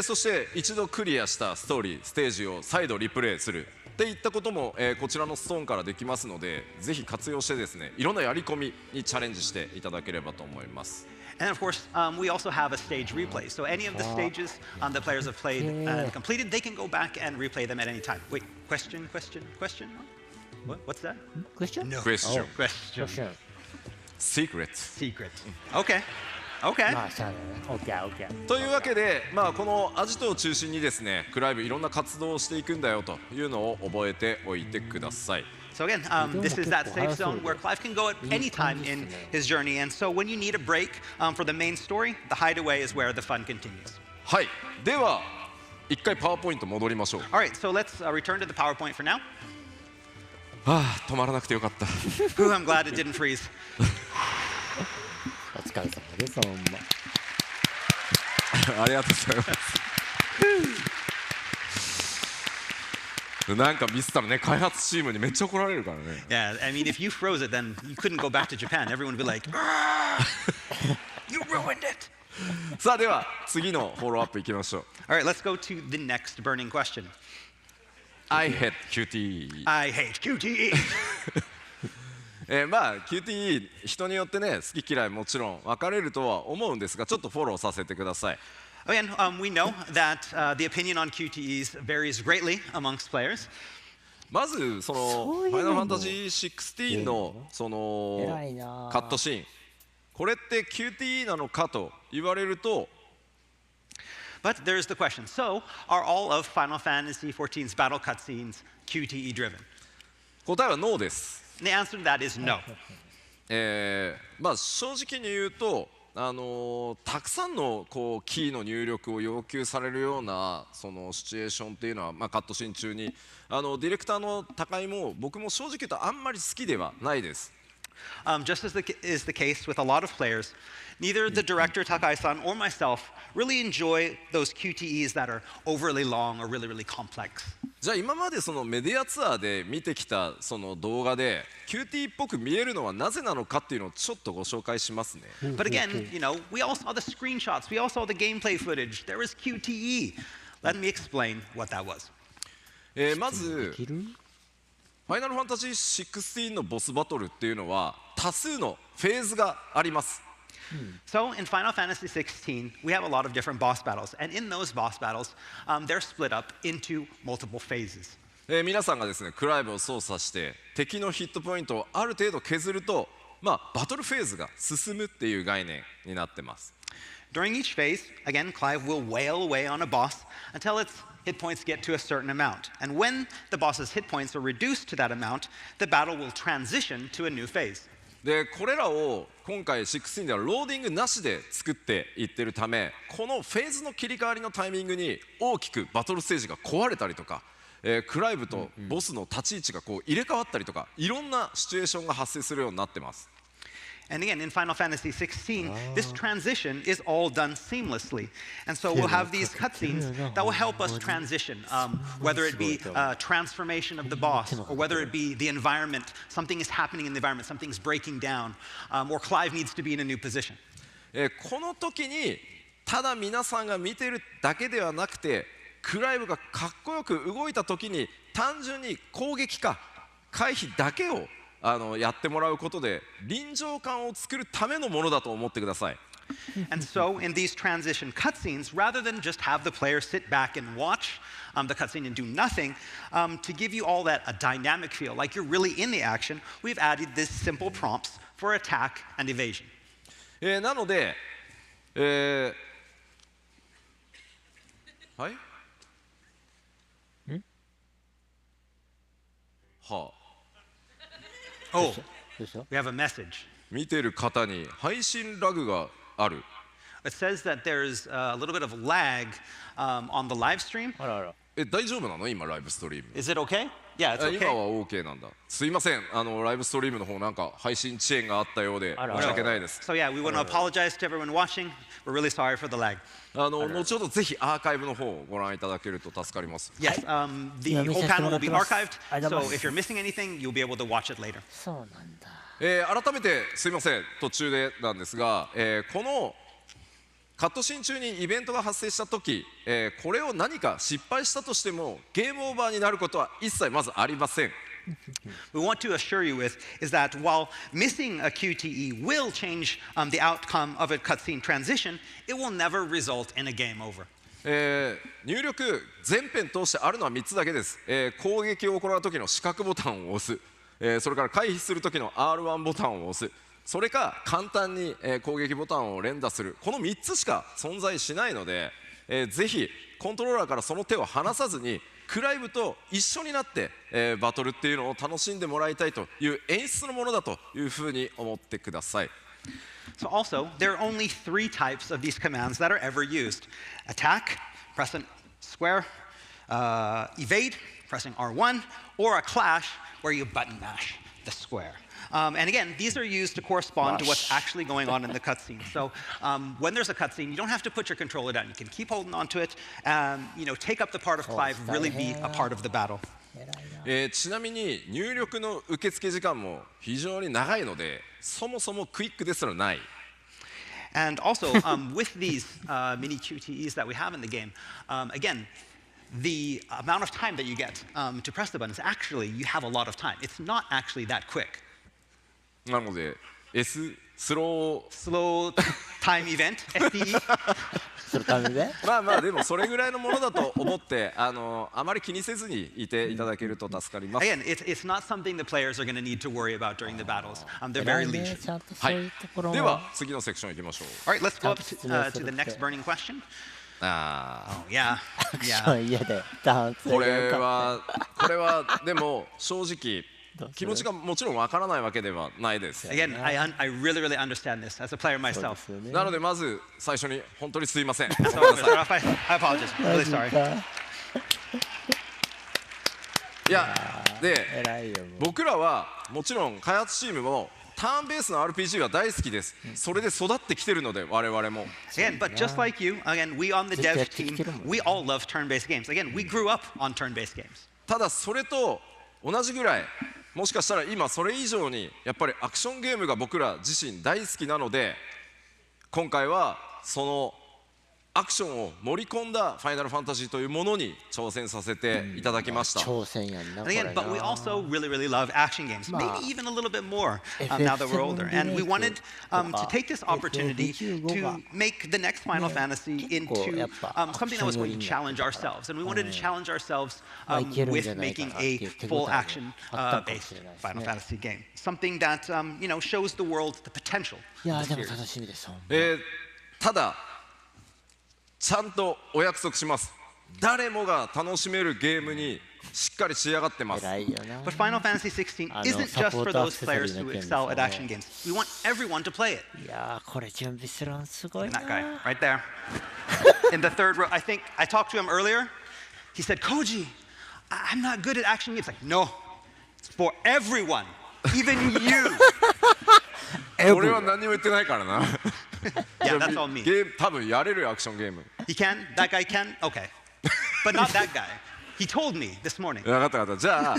そして一度クリアしたストーリーステージを再度リプレイするっていったことも、こちらのストーンからできますので、ぜひ活用してですねいろんなやり込みにチャレンジしていただければと思います。 And of course, we also have a stage replay. So any of the stages the players have played and completed, they can go back and replay them at any time. Wait, question? What's that? Question? No. Question. Oh, question. Secret. Secret. Okay. Okay. まあ、そうだね。OK。というわけで、このアジトを中心にですねクライブいろんな活動をしていくんだよというのを覚えておいてください。 So again, this is that safe zone where Clive can go at any time in his journey. And so when you need a break for the main story, the hideaway is where the fun continues. はい、では一回パワーポイント戻りましょう。 All right, so let's return to the PowerPoint for now. 止まらなくてよかった。 Ooh, I'm glad it didn't freeze. お疲れ様です。ほんま。ありがとうございます。なんかミスったらね、開発チームにめっちゃ怒られるからね。Yeah, I mean, if you froze it, then you couldn't go back to Japan. Everyone would be like, you ruined it. さあでは次のフォローアップいきましょう。 All right, let's go to the next burning question. I hate QTE。 I hate QTE. QTE 人によってね好き嫌いもちろん分かれるとは思うんですが、ちょっとフォローさせてください。 Again, we know that the opinion on QTEs varies greatly amongst players. まずそのファイナルファンタジー16のそのカットシーン、これって QTE なのかと言われると、 But there's the question. So, are all of Final Fantasy XIV's battle cutscenes QTE driven? 答えはノーです。 And the answer to that is no. 正直に言うと、たくさんのこうキーの入力を要求されるようなそのシチュエーションっていうのは、カットシーン中にディレクターの高井も僕も正直言うとあんまり好きではないです。 Just as is the case with a lot of players, neither the director Takai-san or myself really enjoy those QTEs that are overly long or really, really complex. じゃあ今までそのメディアツアーで見てきたその動画で QTE っぽく見えるのはなぜなのかっていうのをちょっとご紹介しますね。 But again, you know, we all saw the screenshots, we all saw the gameplay footage. There was QTE. Let me explain what that was. まずファイナルファンタジー16のボスバトルっていうのは多数のフェーズがあります。 So in Final Fantasy XVI, we have a lot of different boss battles. And in those boss battles, they're split up into multiple phases. 皆さんがですねクライブを操作して敵のヒットポイントをある程度削ると、バトルフェーズが進むっていう概念になってます。 During each phase, again, Clive will wail away on a boss until its hit points get to a certain amount. And when the boss's hit points are reduced to that amount, the battle will transition to a new phase. でこれらを今回16ではローディングなしで作っていってるため、このフェーズの切り替わりのタイミングに大きくバトルステージが壊れたりとか、クライブとボスの立ち位置がこう入れ替わったりとか、いろんなシチュエーションが発生するようになってます。 And again, in Final Fantasy XVI, this transition is all done seamlessly. And so we'll have these cutscenes that will help us transition, whether it be transformation of the boss, or whether it be the environment, something is happening in the environment, something's breaking down, or Clive needs to be in a new position. この時にただ皆さんが見てるだけではなくて、クライブがかっこよく動いた時に単純に攻撃か回避だけをやってもらうことで臨場感を作るためのものだと思ってください。And so, in these transition cutscenes, rather than just have the player sit back and watch the cutscene and do nothing, to give you all that a dynamic feel, like you're really in the action, we've added these simple prompts for attack and evasion. なので、はいはあ、Oh, どうした？ we have a message. 見てる方に配信ラグがある。 It says that there's a little bit of lag on the live stream. あらあら。大丈夫なの今ライブストリーム？ Is it okay? Yeah, it's 今 okay. は OK なんだ。すいません、ライブストリームの方なんか配信遅延があったようで申し訳ないです。 So yeah, we want to apologize to everyone watching. We're really sorry for the lag. 後ほどぜひアーカイブの方をご覧いただけると助かります。 Yes, the Yeah, whole panel will be archived. ありがとう So ございます if you're missing anything, you'll be able to watch it later. そうなんだ。改めてすいません途中でなんですが、このカットシーン中にイベントが発生した時、これを何か失敗したとしてもゲームオーバーになることは一切まずありません。 We want to assure you with is that while missing a QTE will change the outcome of a cutscene transition, it will never result in a game over. 入力全編通してあるのは3つだけです。攻撃を行う時の四角ボタンを押す、それから回避する時の R1 ボタンを押す、それか簡単に攻撃ボタンを連打する、この3つしか存在しないので、ぜひコントローラーからその手を離さずにクライブと一緒になって、バトルっていうのを楽しんでもらいたいという演出のものだというふうに思ってください。 So also, there are only 3 types of these commands that are ever used. Attack, pressing square, evade, pressing R1, or a clash where you button mash the square. And again, these are used to correspond to what's actually going on in the cutscene. So when there's a cutscene, you don't have to put your controller down. You can keep holding onto it, take up the part of Clive, really be a part of the battle. ちなみに入力の受付時間も非常に長いので、そもそもクイックですらない。 And also, with these mini QTEs that we have in the game, again, the amount of time that you get to press the button is actually, you have a lot of time. It's not actually that quick. なので スロー Slow time event, STE. するためで。まあまあでもそれぐらいのものだと思ってあまり気にせずにいていただけると助かります。 Again, it's not something the players are going to need to worry about during the battles. They're 偉 very いね leisure. ちゃんとそはいういうところも。では次のセクション行きましょう。 All right, let's go up to the next burning question. あ Oh, yeah. アクシ Yeah. ョン家でダンスこれがよかっはでも正直気持ちがもちろんわからないわけではないです。 Again, I really, really understand this as a player た。そうで myself. すよね。なのでまず最初に本当にすいません。 So, I'm gonna start off by, I apologize. I'm really sorry. いやで偉いよもう。僕らはもちろん開発チームもターンベースの RPG は大好きです。それで育ってきてるので我々も。 Again, but just like you, again, we on the dev team, we all love turn-based games. Again, we grew up on turn-based games. ただそれと同じぐらいもしかしたら今それ以上にやっぱりアクションゲームが僕ら自身大好きなので今回はそのアクションを盛り込んだファイナルファンタジーというものに挑戦させていただきました。挑戦やんな And これ again, but we な。 also really, really love action games, maybe even a little bit more now that we're older. And we wanted to take this opportunity to make the next Final Fantasy into something that was going to challenge ourselves. And we wanted to challenge ourselves with making a full action-based Final Fantasy game. Something that, shows the world the potential いや of the でも series. 楽しみです。ほんまただちゃんとお約束します。誰もが楽しめるゲームにしっかり仕上がってます。偉いよな。 But Final Fantasy XVI isn't just for those players who excel at action games. We want everyone to play it. いやーこれ準備するのすごい And な。 that guy, right there. In the third row, I think I talked to him earlier. He said, Koji, I'm not good at action games. Like, no, it's for everyone, even you. 俺は何も言ってないからな。 Yeah, that's all me. ゲーム多分やれるよアクションゲーム。 He can? That guy can? Okay. But not that guy. He told me this morning. 分かった分かった。じゃあ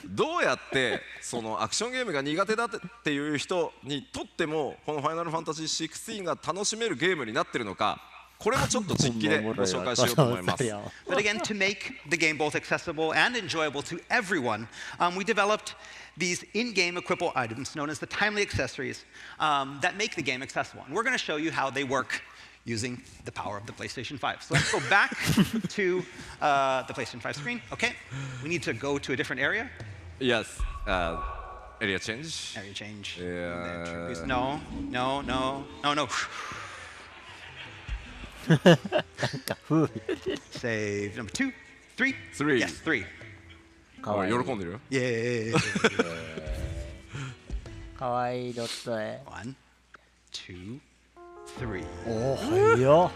どうやってそのアクションゲームが苦手だっていう人にとってもこの「ファイナルファンタジー16」が楽しめるゲームになってるのか、これもちょっと実機でご紹介しようと思います。But again, to make the game both accessible and enjoyable to everyone, we developed these in-game equipable items known as the timely accessories that make the game accessible. And we're going to show you how they work using the power of the PlayStation 5. So let's go back to the PlayStation 5 screen. Okay, we need to go to a different area. Yes. Area change. Area change. Yeah. No. Save number 2, 3. Three. Yes, 3. かわいい。喜んでるよ。Yay. かわいいドット絵。 1, 2, 3. おお、早っ。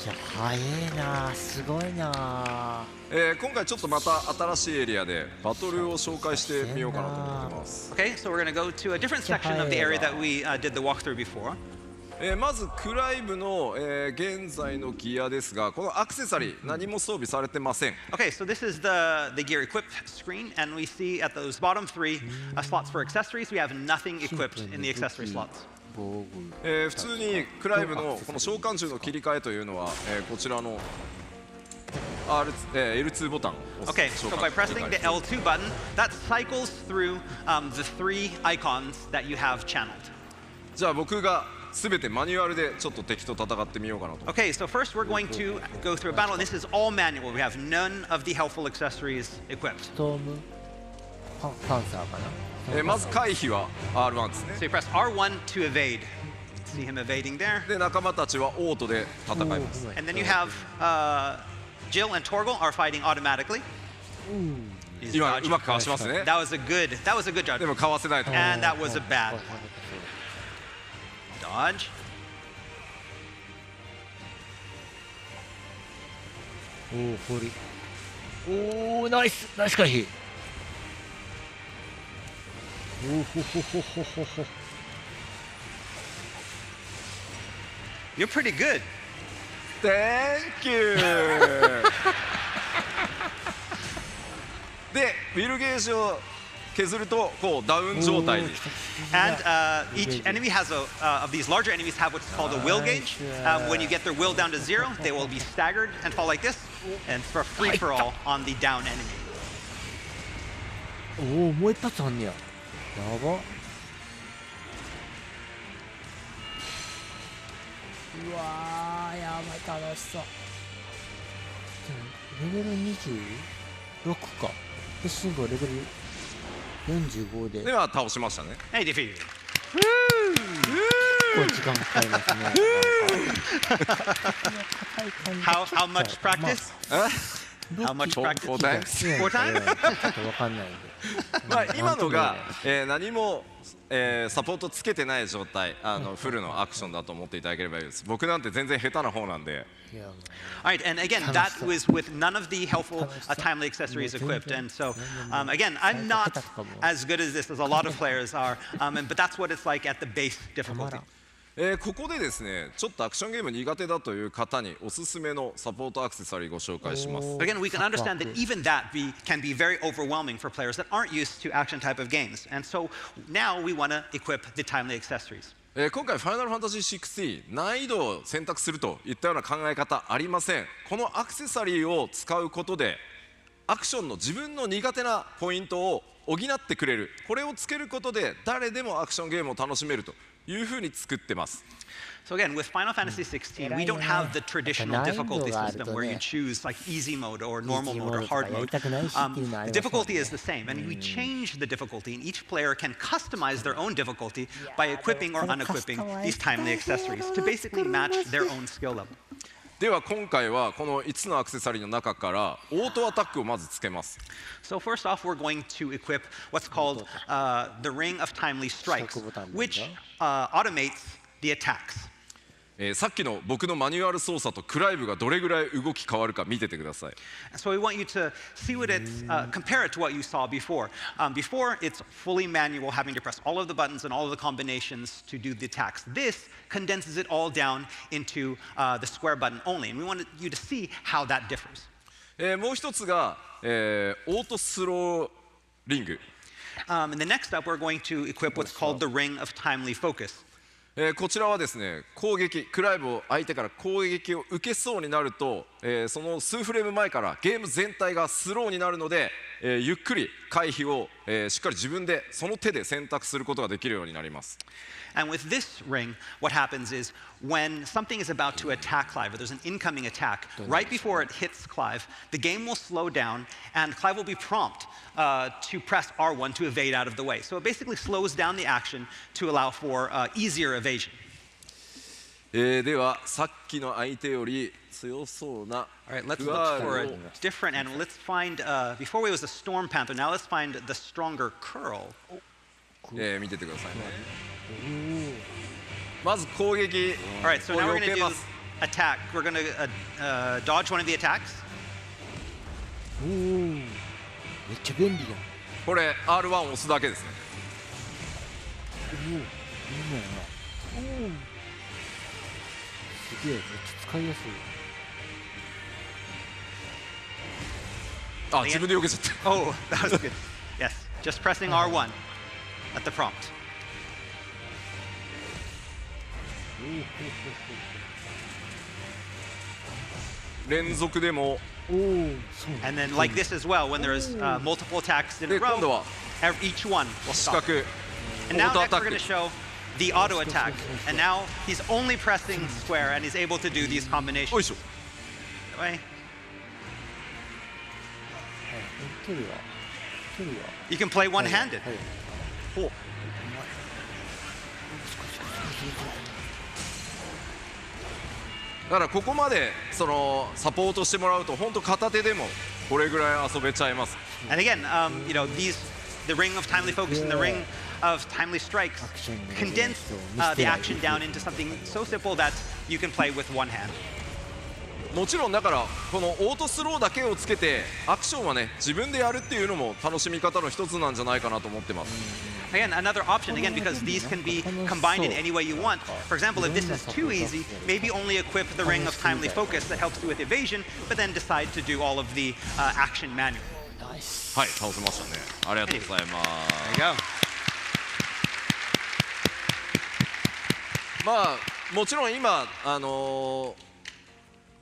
いや、早いな、すごいな。今回ちょっとまた新しいエリアでバトルを紹介してみようかなと思ってます。 Okay, so we're going to go to a different section of the area that we did the walkthrough before. まずクライブの、現在のギアですが、このアクセサリー何も装備されてません。 Okay, so this is the gear equipped screen, and we see at those bottom 3 slots for accessories, we have nothing equipped in the accessory slots. 普通にクライブのこの召喚銃の切り替えというのは、こちらの L2 ボタンを押す Okay, 召 so 喚 by 切り pressing 替 the え L2 button, that cycles through the 3 icons that you have channeled. じゃあ僕が全てマニュアルでちょっと敵と戦ってみようかなと。 Okay, so first we're going to go through a battle, and this is all manual. We have none of the helpful accessories equipped. ストームパンサーかな。まず回避は R1 ですね。 So you press R1 to evade. See him evading there. で仲間たちはオートで戦います。 And then you have Jill and Torgal are fighting automatically. He's 今 dodging. うまくかわしますね。 That was a good judge. でもかわせないと。 And that was a bad dodge. おお、堀。おお、ナイス、ナイス回避。おお、ほほほほほほ。You're pretty good. Thank you でウィルゲージを削るとこうダウン状態に。 And each enemy has of these larger enemies have what's called a will gauge. When you get their will down to 0, they will be staggered and fall like this. And for free for all on the down enemy. おお、もう一発あんねや。やば。うわー、やばい、楽しそう。レベル26か。で、すごいレベル45で。では倒しましたね。 Hey, defeated. 結構時間かかりますね。How much practice? How much practice? 4 times? 4 times? ちょっとわかんないんで。まあ今のが、何も、サポートつけてない状態、フルのアクションだと思っていただければいいです。僕なんて全然下手な方なんで。いや、 All right, and again, that was with none of the helpful timely accessories equipped. And so, again, I'm not as good as this as a lot of players are, but that's what it's like at the base difficulty. ここでですね、ちょっとアクションゲーム苦手だという方におすすめのサポートアクセサリーご紹介します。 Again, we can understand that even that can be very overwhelming for players that aren't used to action type of games. And so now we want to equip the timely accessories. 今回「ファイナルファンタジー16」難易度を選択するといったような考え方ありません。このアクセサリーを使うことでアクションの自分の苦手なポイントを補ってくれる、これをつけることで誰でもアクションゲームを楽しめるというふうに作ってます。 So again, with Final Fantasy XVI, we don't have the traditional difficulty system where you choose like easy mode or normal mode or hard mode. The difficulty is the same, and we change the difficulty, and each player can customize their own difficulty by equipping or unequipping these timely accessories to basically match their own skill level. では今回はこの5つのアクセサリーの中からオートアタックをまずつけます。 So first off, we're going to equip what's called the Ring of Timely Strikes, which automates the attacks. さっきの僕のマニュアル操作とクライブがどれぐらい動き変わるか見ててください。So we want you to see what it's, compare it to what you saw before. Before, it's fully manual, having to press all of the buttons and all of the combinations to do the attacks. This condenses it all down into the square button only, and we want you to see how that differs. もう一つが、オートスローリング。And the next up, we're going to equip what's called the Ring of Timely Focus. こちらはですね、攻撃、クライブを相手から攻撃を受けそうになると、その数フレーム前からゲーム全体がスローになるので、ゆっくり回避を、しっかり自分でその手で選択することができるようになります。And with this ring, what happens is when something is about to attack Clive, or there's an incoming attack, right before it hits Clive, the game will slow down and Clive will be prompt to press R1 to evade out of the way. So it basically slows down the action to allow for easier evasion. では、さっきの相手より強そうな All right, let's ク look ワー for ル a を different animal. Let's find, before it was a storm panther, now let's find the stronger curl. 見ててくださいね。まず攻撃 All right, so を now we're 避 going to け do ます。 attack. We're going to dodge one of the attacks. おお、めっちゃ便利だ。これ R1 を押すだけですね。おお、いいんだよな。おお。すげえ、めっちゃ使いやすい。あ、自分で避けちゃった。Oh, that was good. Yes, just pressing R1 at the prompt. 連続でも、おお、そうなんだ。 And then like this as well, when there's multiple attacks in a で今度 row, は each one will 四 stop. 角。 And now オートア next タッ we're ク going to show the auto attack. And now he's only pressing square and he's able to do these よい combinations. しょ。 That way. 距離は距離は You can play one-handed. はい。ほう。だからここまでそのサポートしてもらうと本当片手でもこれぐらい遊べちゃいます。 And again, you know, the ring of timely focus and the ring of timely strikes condense the action down into something so simple that you can play with one hand. もちろんだからこのオートスローだけをつけてアクションはね自分でやるっていうのも楽しみ方の一つなんじゃないかなと思ってます。 Again, another option, again, because these can be combined in any way you want. For example, if this is too easy, maybe only equip the ring of timely focus that helps you with evasion, but then decide to do all of the action manual. ナイス。はい、倒せましたね。ありがとうございます。 There you go. まあもちろん今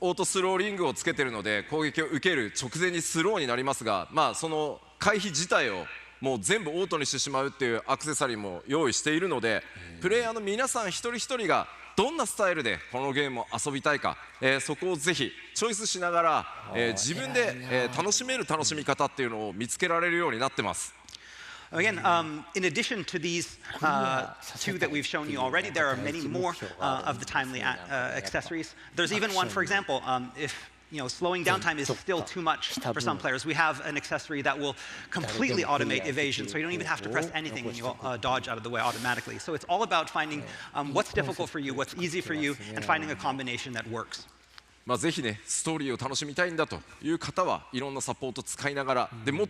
オートスローリングをつけてるので攻撃を受ける直前にスローになりますが、まあその回避自体をもう全部オートにしてしまうっていうアクセサリーも用意しているので、プレイヤーの皆さん一人一人がどんなスタイルでこのゲームを遊びたいか、そこをぜひチョイスしながら、自分で、楽しめる楽しみ方っていうのを見つけられるようになってます。 Again, in addition to these two that we've shown you already, there are many more of the timely accessories. There's even one, for example, if you know, slowing down time is still too much for some players. We have an accessory that will completely automate evasion, so you don't even have to press anything when you dodge out of the way automatically. So it's all about finding what's difficult for you, what's easy for you, and finding a combination that works. まあぜひねストーリーを楽しみたいんだという方はいろんなサポートを使いながら、でも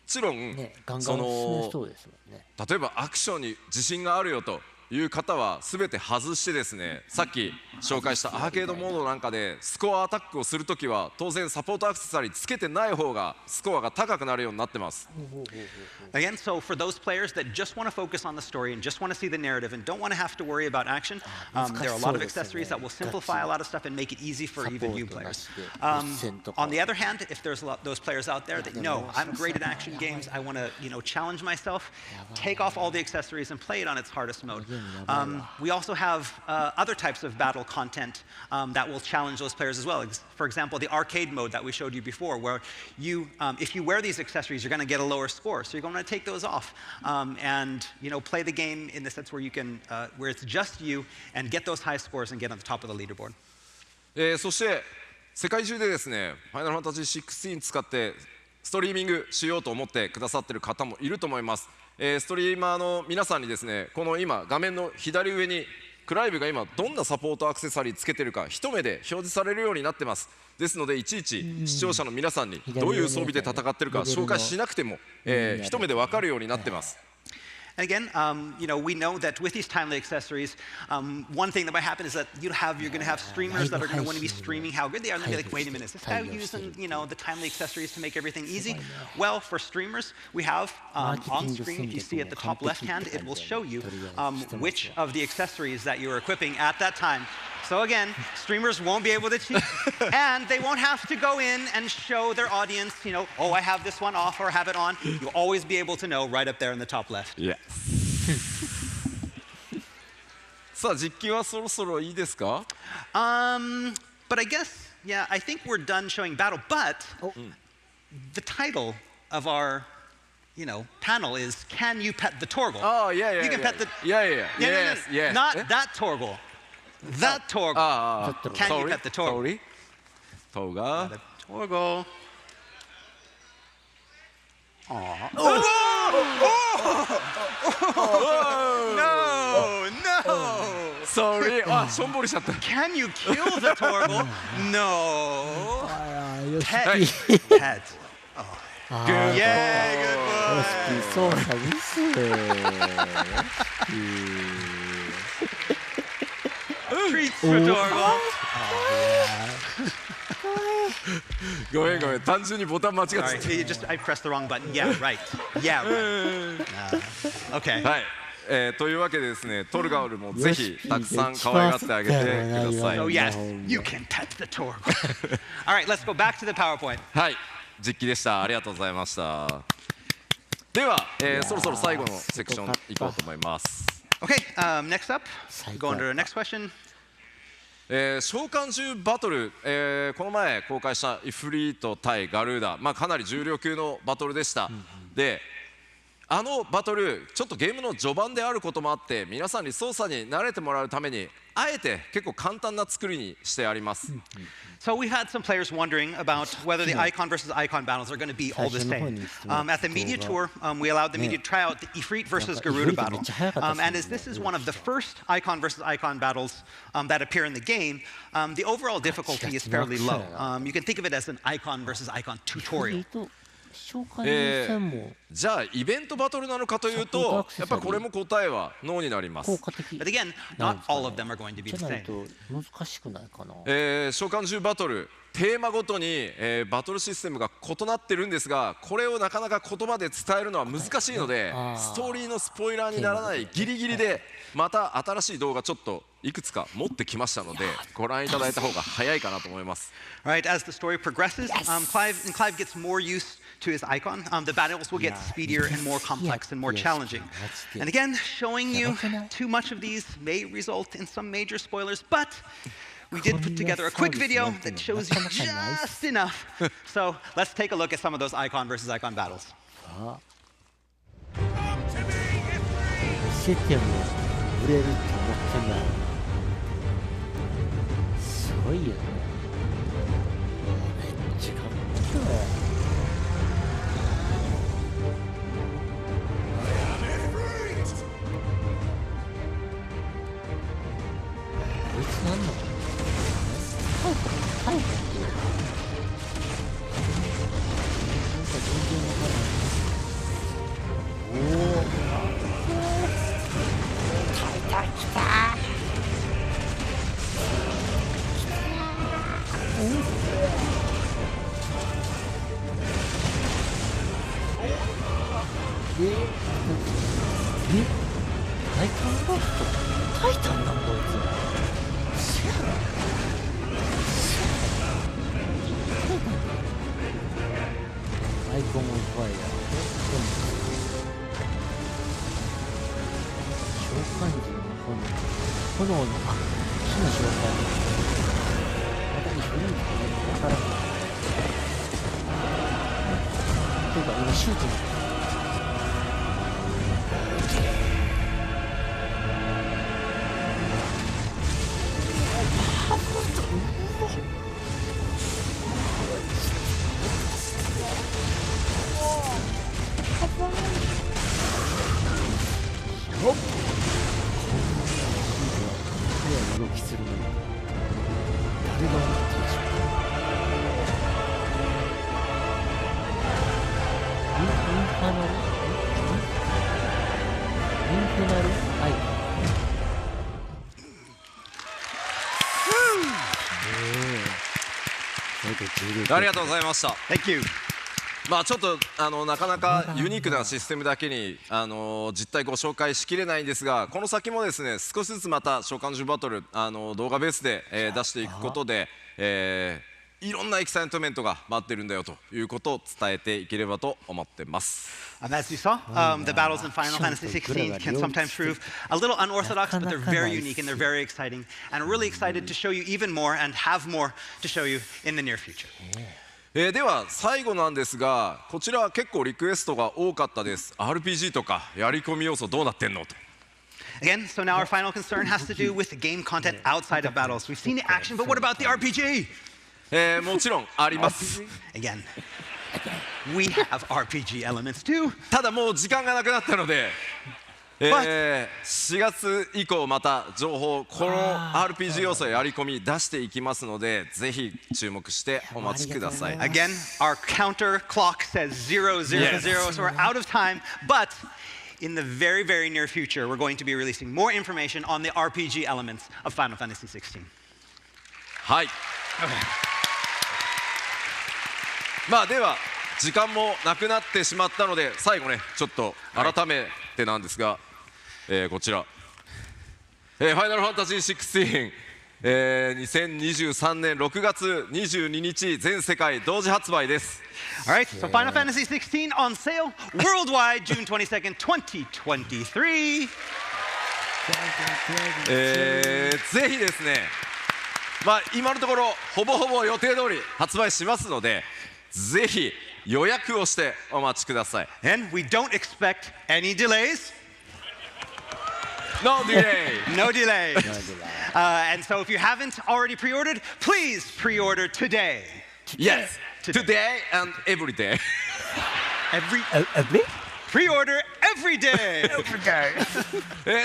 ちろん、ね、ガンガンそおすすめのそうですもんね。例えばアクションに自信があるよという方は全て外してですね、さっき紹介したアーケードモードなんかでスコアアタックをするときは当然サポートアクセサリーつけてない方がスコアが高くなるようになってます。 Again, so for those players that just want to focus on the story and just want to see the narrative and don't want to have to worry about action, there are a lot of accessories that will simplify a lot of stuff and make it easy for even new players. On the other hand, if there's those players out there that know I'm great at action games, I want to challenge myself, take off all the accessories and play it on its hardest mode. We also have other types of battle content that will challenge those players as well. For example, the arcade mode that we showed you before, where if you wear these accessories, you're going to get a lower score. So you're going to take those off and play the game in the sense where you can, where it's just you and get those high scores and get on the top of the leaderboard. そして世界中でですね、ファイナルファンタジー16使ってストリーミングしようと思ってくださってる方もいると思います。ストリーマーの皆さんにですね、この今画面の左上にクライブが今どんなサポートアクセサリーつけてるか一目で表示されるようになってます。ですのでいちいち視聴者の皆さんにどういう装備で戦ってるか紹介しなくても、一目で分かるようになってます。And again, we know that with these timely accessories, one thing that might happen is that you're going to have streamers that are going to want to be streaming how good they are, and they'll be like, wait a minute, is this guy using, the timely accessories to make everything easy? Well, for streamers, we have on screen, if you see at the top left hand, it will show you which of the accessories that you're equipping at that time. So again, streamers won't be able to cheat, and they won't have to go in and show their audience, oh, I have this one off or have it on. You'll always be able to know right up there in the top left. Yeah. さあ実機はそろそろいいですか？ But I guess, I think we're done showing battle. But the title of our, panel is "Can you pet the Tolgal?" Oh yeah. You can pet the. Yeah. Yes. Not that Tolgal. That Tolgal. Can you pet the Tolgal? Tolgal. Tolgal. No. Sorry. あ、しょんぼりしちゃった。Can you kill the Tolgal? No. よし Pet. Pet. Good. Yeah, よ good し操作ミス Treats for Tolgal. ごめん単純にボタン間違ってた。 Sorry, I pressed the wrong button. Yeah, right. Yeah, right. Okay. はい、というわけでですね、トルガルもぜひたくさん可愛がってあげてください。 So yes, you can pet the Tolgal. All right, let's go back to the PowerPoint. はい、実機でした。ありがとうございました。では、そろそろ最後のセクション行こうと思います。 Okay, next up, go on to the next question. 召喚獣バトル、この前公開したイフリート対ガルーダ、かなり重量級のバトルでした。であのバトルちょっとゲームの序盤であることもあって皆さんに操作に慣れてもらうためにあえて結構簡単な作りにしてあります。 So we had some players wondering about whether the icon versus icon battles are going to be all the same. At the media tour, we allowed the media to try out the Ifrit versus Garuda battle. And as this is one of the first icon versus icon battles that appear in the game, the overall difficulty is fairly low. You can think of it as an icon versus icon tutorial. じゃあイベントバトルなのかというとやっぱこれも答えはノーになります。 But again, not all of them are going to be the same. 難しくないかな。召喚獣バトルテーマごとに、バトルシステムが異なってるんですがこれをなかなか言葉で伝えるのは難しいのでストーリーのスポイラーにならないギリギリでまた新しい動画ちょっといくつか持ってきましたのでご覧いただいた方が早いかなと思います。 Right, as the story progresses, Clive gets more used to his icon. The battles will get speedier and more complex and more challenging. And again, showing you too much of these may result in some major spoilers, but we did put together a quick video that shows you just enough. So let's take a look at some of those icon versus icon battles. 見せても売れると思ってない。すごいよね。めっちゃかっこいい。こいつなんなの？タイプっていうの？なんか全然わからない。おお。来た来た。タイタンロフトタイタンなんこいつ。せやろ。アイコンオブファイヤー。召喚獣の炎の火の召喚またイフリートねわからんというか今シュートにナルアイコン。ありがとうございました。 Thank you. まあちょっとなかなかユニークなシステムだけに実態ご紹介しきれないんですが、この先もですね少しずつまた召喚獣バトル動画ベースで、出していくことで、いろんなエキサイトメントが待ってるんだよということを伝えていければと思ってます。As you saw, the battles in Final Fantasy XVI can sometimes prove a little unorthodox, but they're very unique and they're very exciting. And we're really excited to show you even more and have more to show you in the near future. では最後なんですが、こちらは結構リクエストが多かったです。 RPG とかやり込み要素どうなってんのと。 Again, so now our final concern has to do with the game content outside of battles. We've seen the action, but what about the RPG? もちろんあります。 Again, we have RPG elements too. ただもう時間がなくなったので、4月以降また情報、この RPG 要素やり込み出していきますので、ぜひ注目してお待ちください。 Again, our counter clock says 000, so we're out of time. But in the very, very near future, we're going to be releasing more information on the RPG elements of Final Fantasy XVI. はい。まあでは時間もなくなってしまったので、最後ねちょっと改めてなんですが、こちら、ファイナルファンタジー16、2023年6月22日全世界同時発売です。 All right, so Final Fantasy XVI on sale worldwide June 22nd, 2023. ぜひですね、まあ今のところほぼほぼ予定通り発売しますので、ぜひ予約をしてお待ちください。 And we don't expect any delays. No delay. No delays. And so if you haven't already pre-ordered, please pre-order today. Yes. Today and every day. Pre-order every day.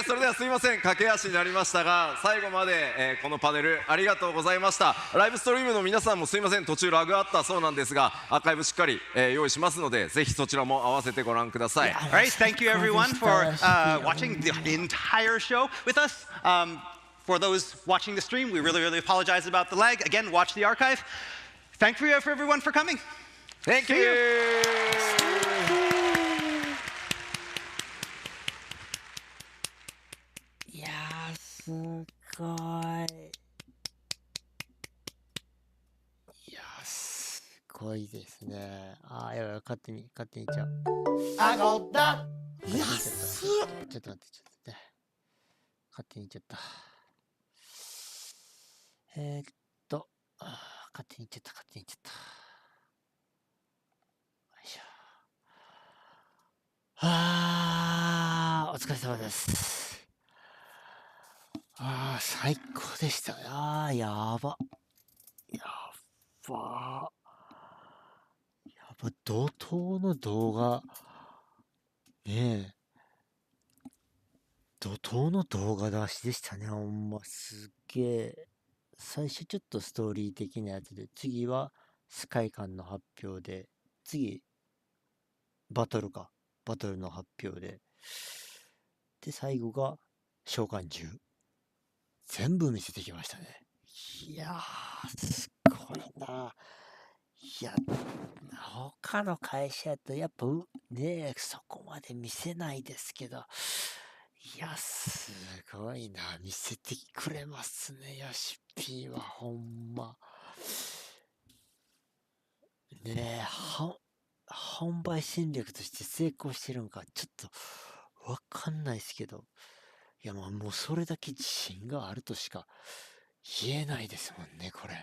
それではすいません、駆け足になりましたが、最後まで、このパネルありがとうございました。ライブストリームの皆さんもすいません、途中ラグあったそうなんですが、アーカイブしっかり、用意しますので、ぜひそちらも合わせてご覧ください。 All right, thank you everyone for watching the entire show with us. For those watching the stream, we really, really apologize about the lag. Again, watch the archive. Thank you for everyone for coming. Thank See you! いやー、すごい。いやー、すごいですね。あー、やばい、勝手にいっちゃう。あごだ。ちょっと待って、ちょっと待って。勝手にいっちゃった。勝手にいっちゃった。よいしょ。お疲れ様です。最高でした。やば。怒涛の動画。ねえ。怒涛の動画出しでしたね。ほんま、すっげえ。最初ちょっとストーリー的なやつで、次は世界観の発表で、次、バトルの発表で、で、最後が召喚獣。全部見せてきましたね。いやー、すごいな。いや、他の会社やとやっぱね、そこまで見せないですけど、いや、すごいな。見せてくれますね、ヨシピーは、ほんま。ねえ、販売戦略として成功してるんか、ちょっとわかんないですけど、いや、もうそれだけ自信があるとしか言えないですもんね、これ。い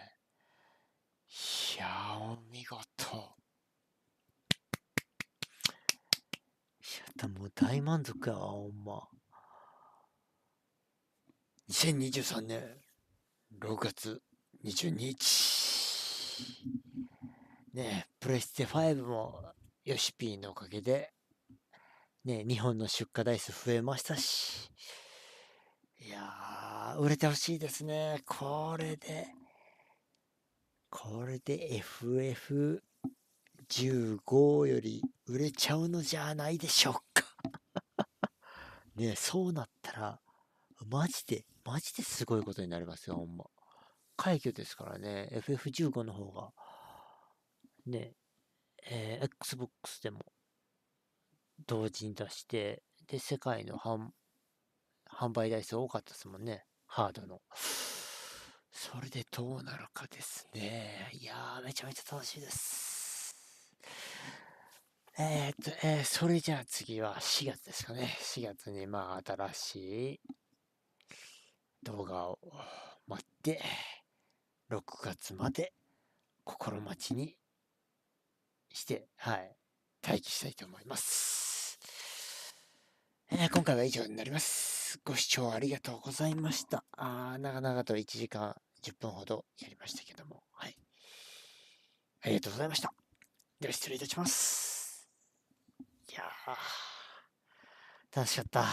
やー、お見事。いや、もう大満足やわ、ほんま。2023年6月22日。ねえ、プレステ5もヨシピーのおかげで、ねえ、日本の出荷台数増えましたし、いやー、売れてほしいですね。これで FF15 より売れちゃうのじゃないでしょうか。ね、そうなったら、マジですごいことになりますよ、ほんま。快挙ですからね、FF15 の方が、ね、Xbox でも同時に出して、で、世界の販売台数多かったですもんね、ハードの。それでどうなるかですね。いやー、めちゃめちゃ楽しいです。それじゃあ次は4月ですかね。4月に新しい動画を待って、6月まで心待ちにして、待機したいと思います。今回は以上になります。ご視聴ありがとうございました。長々と1時間10分ほどやりましたけども、ありがとうございました。では失礼いたします。いやー、楽しかった。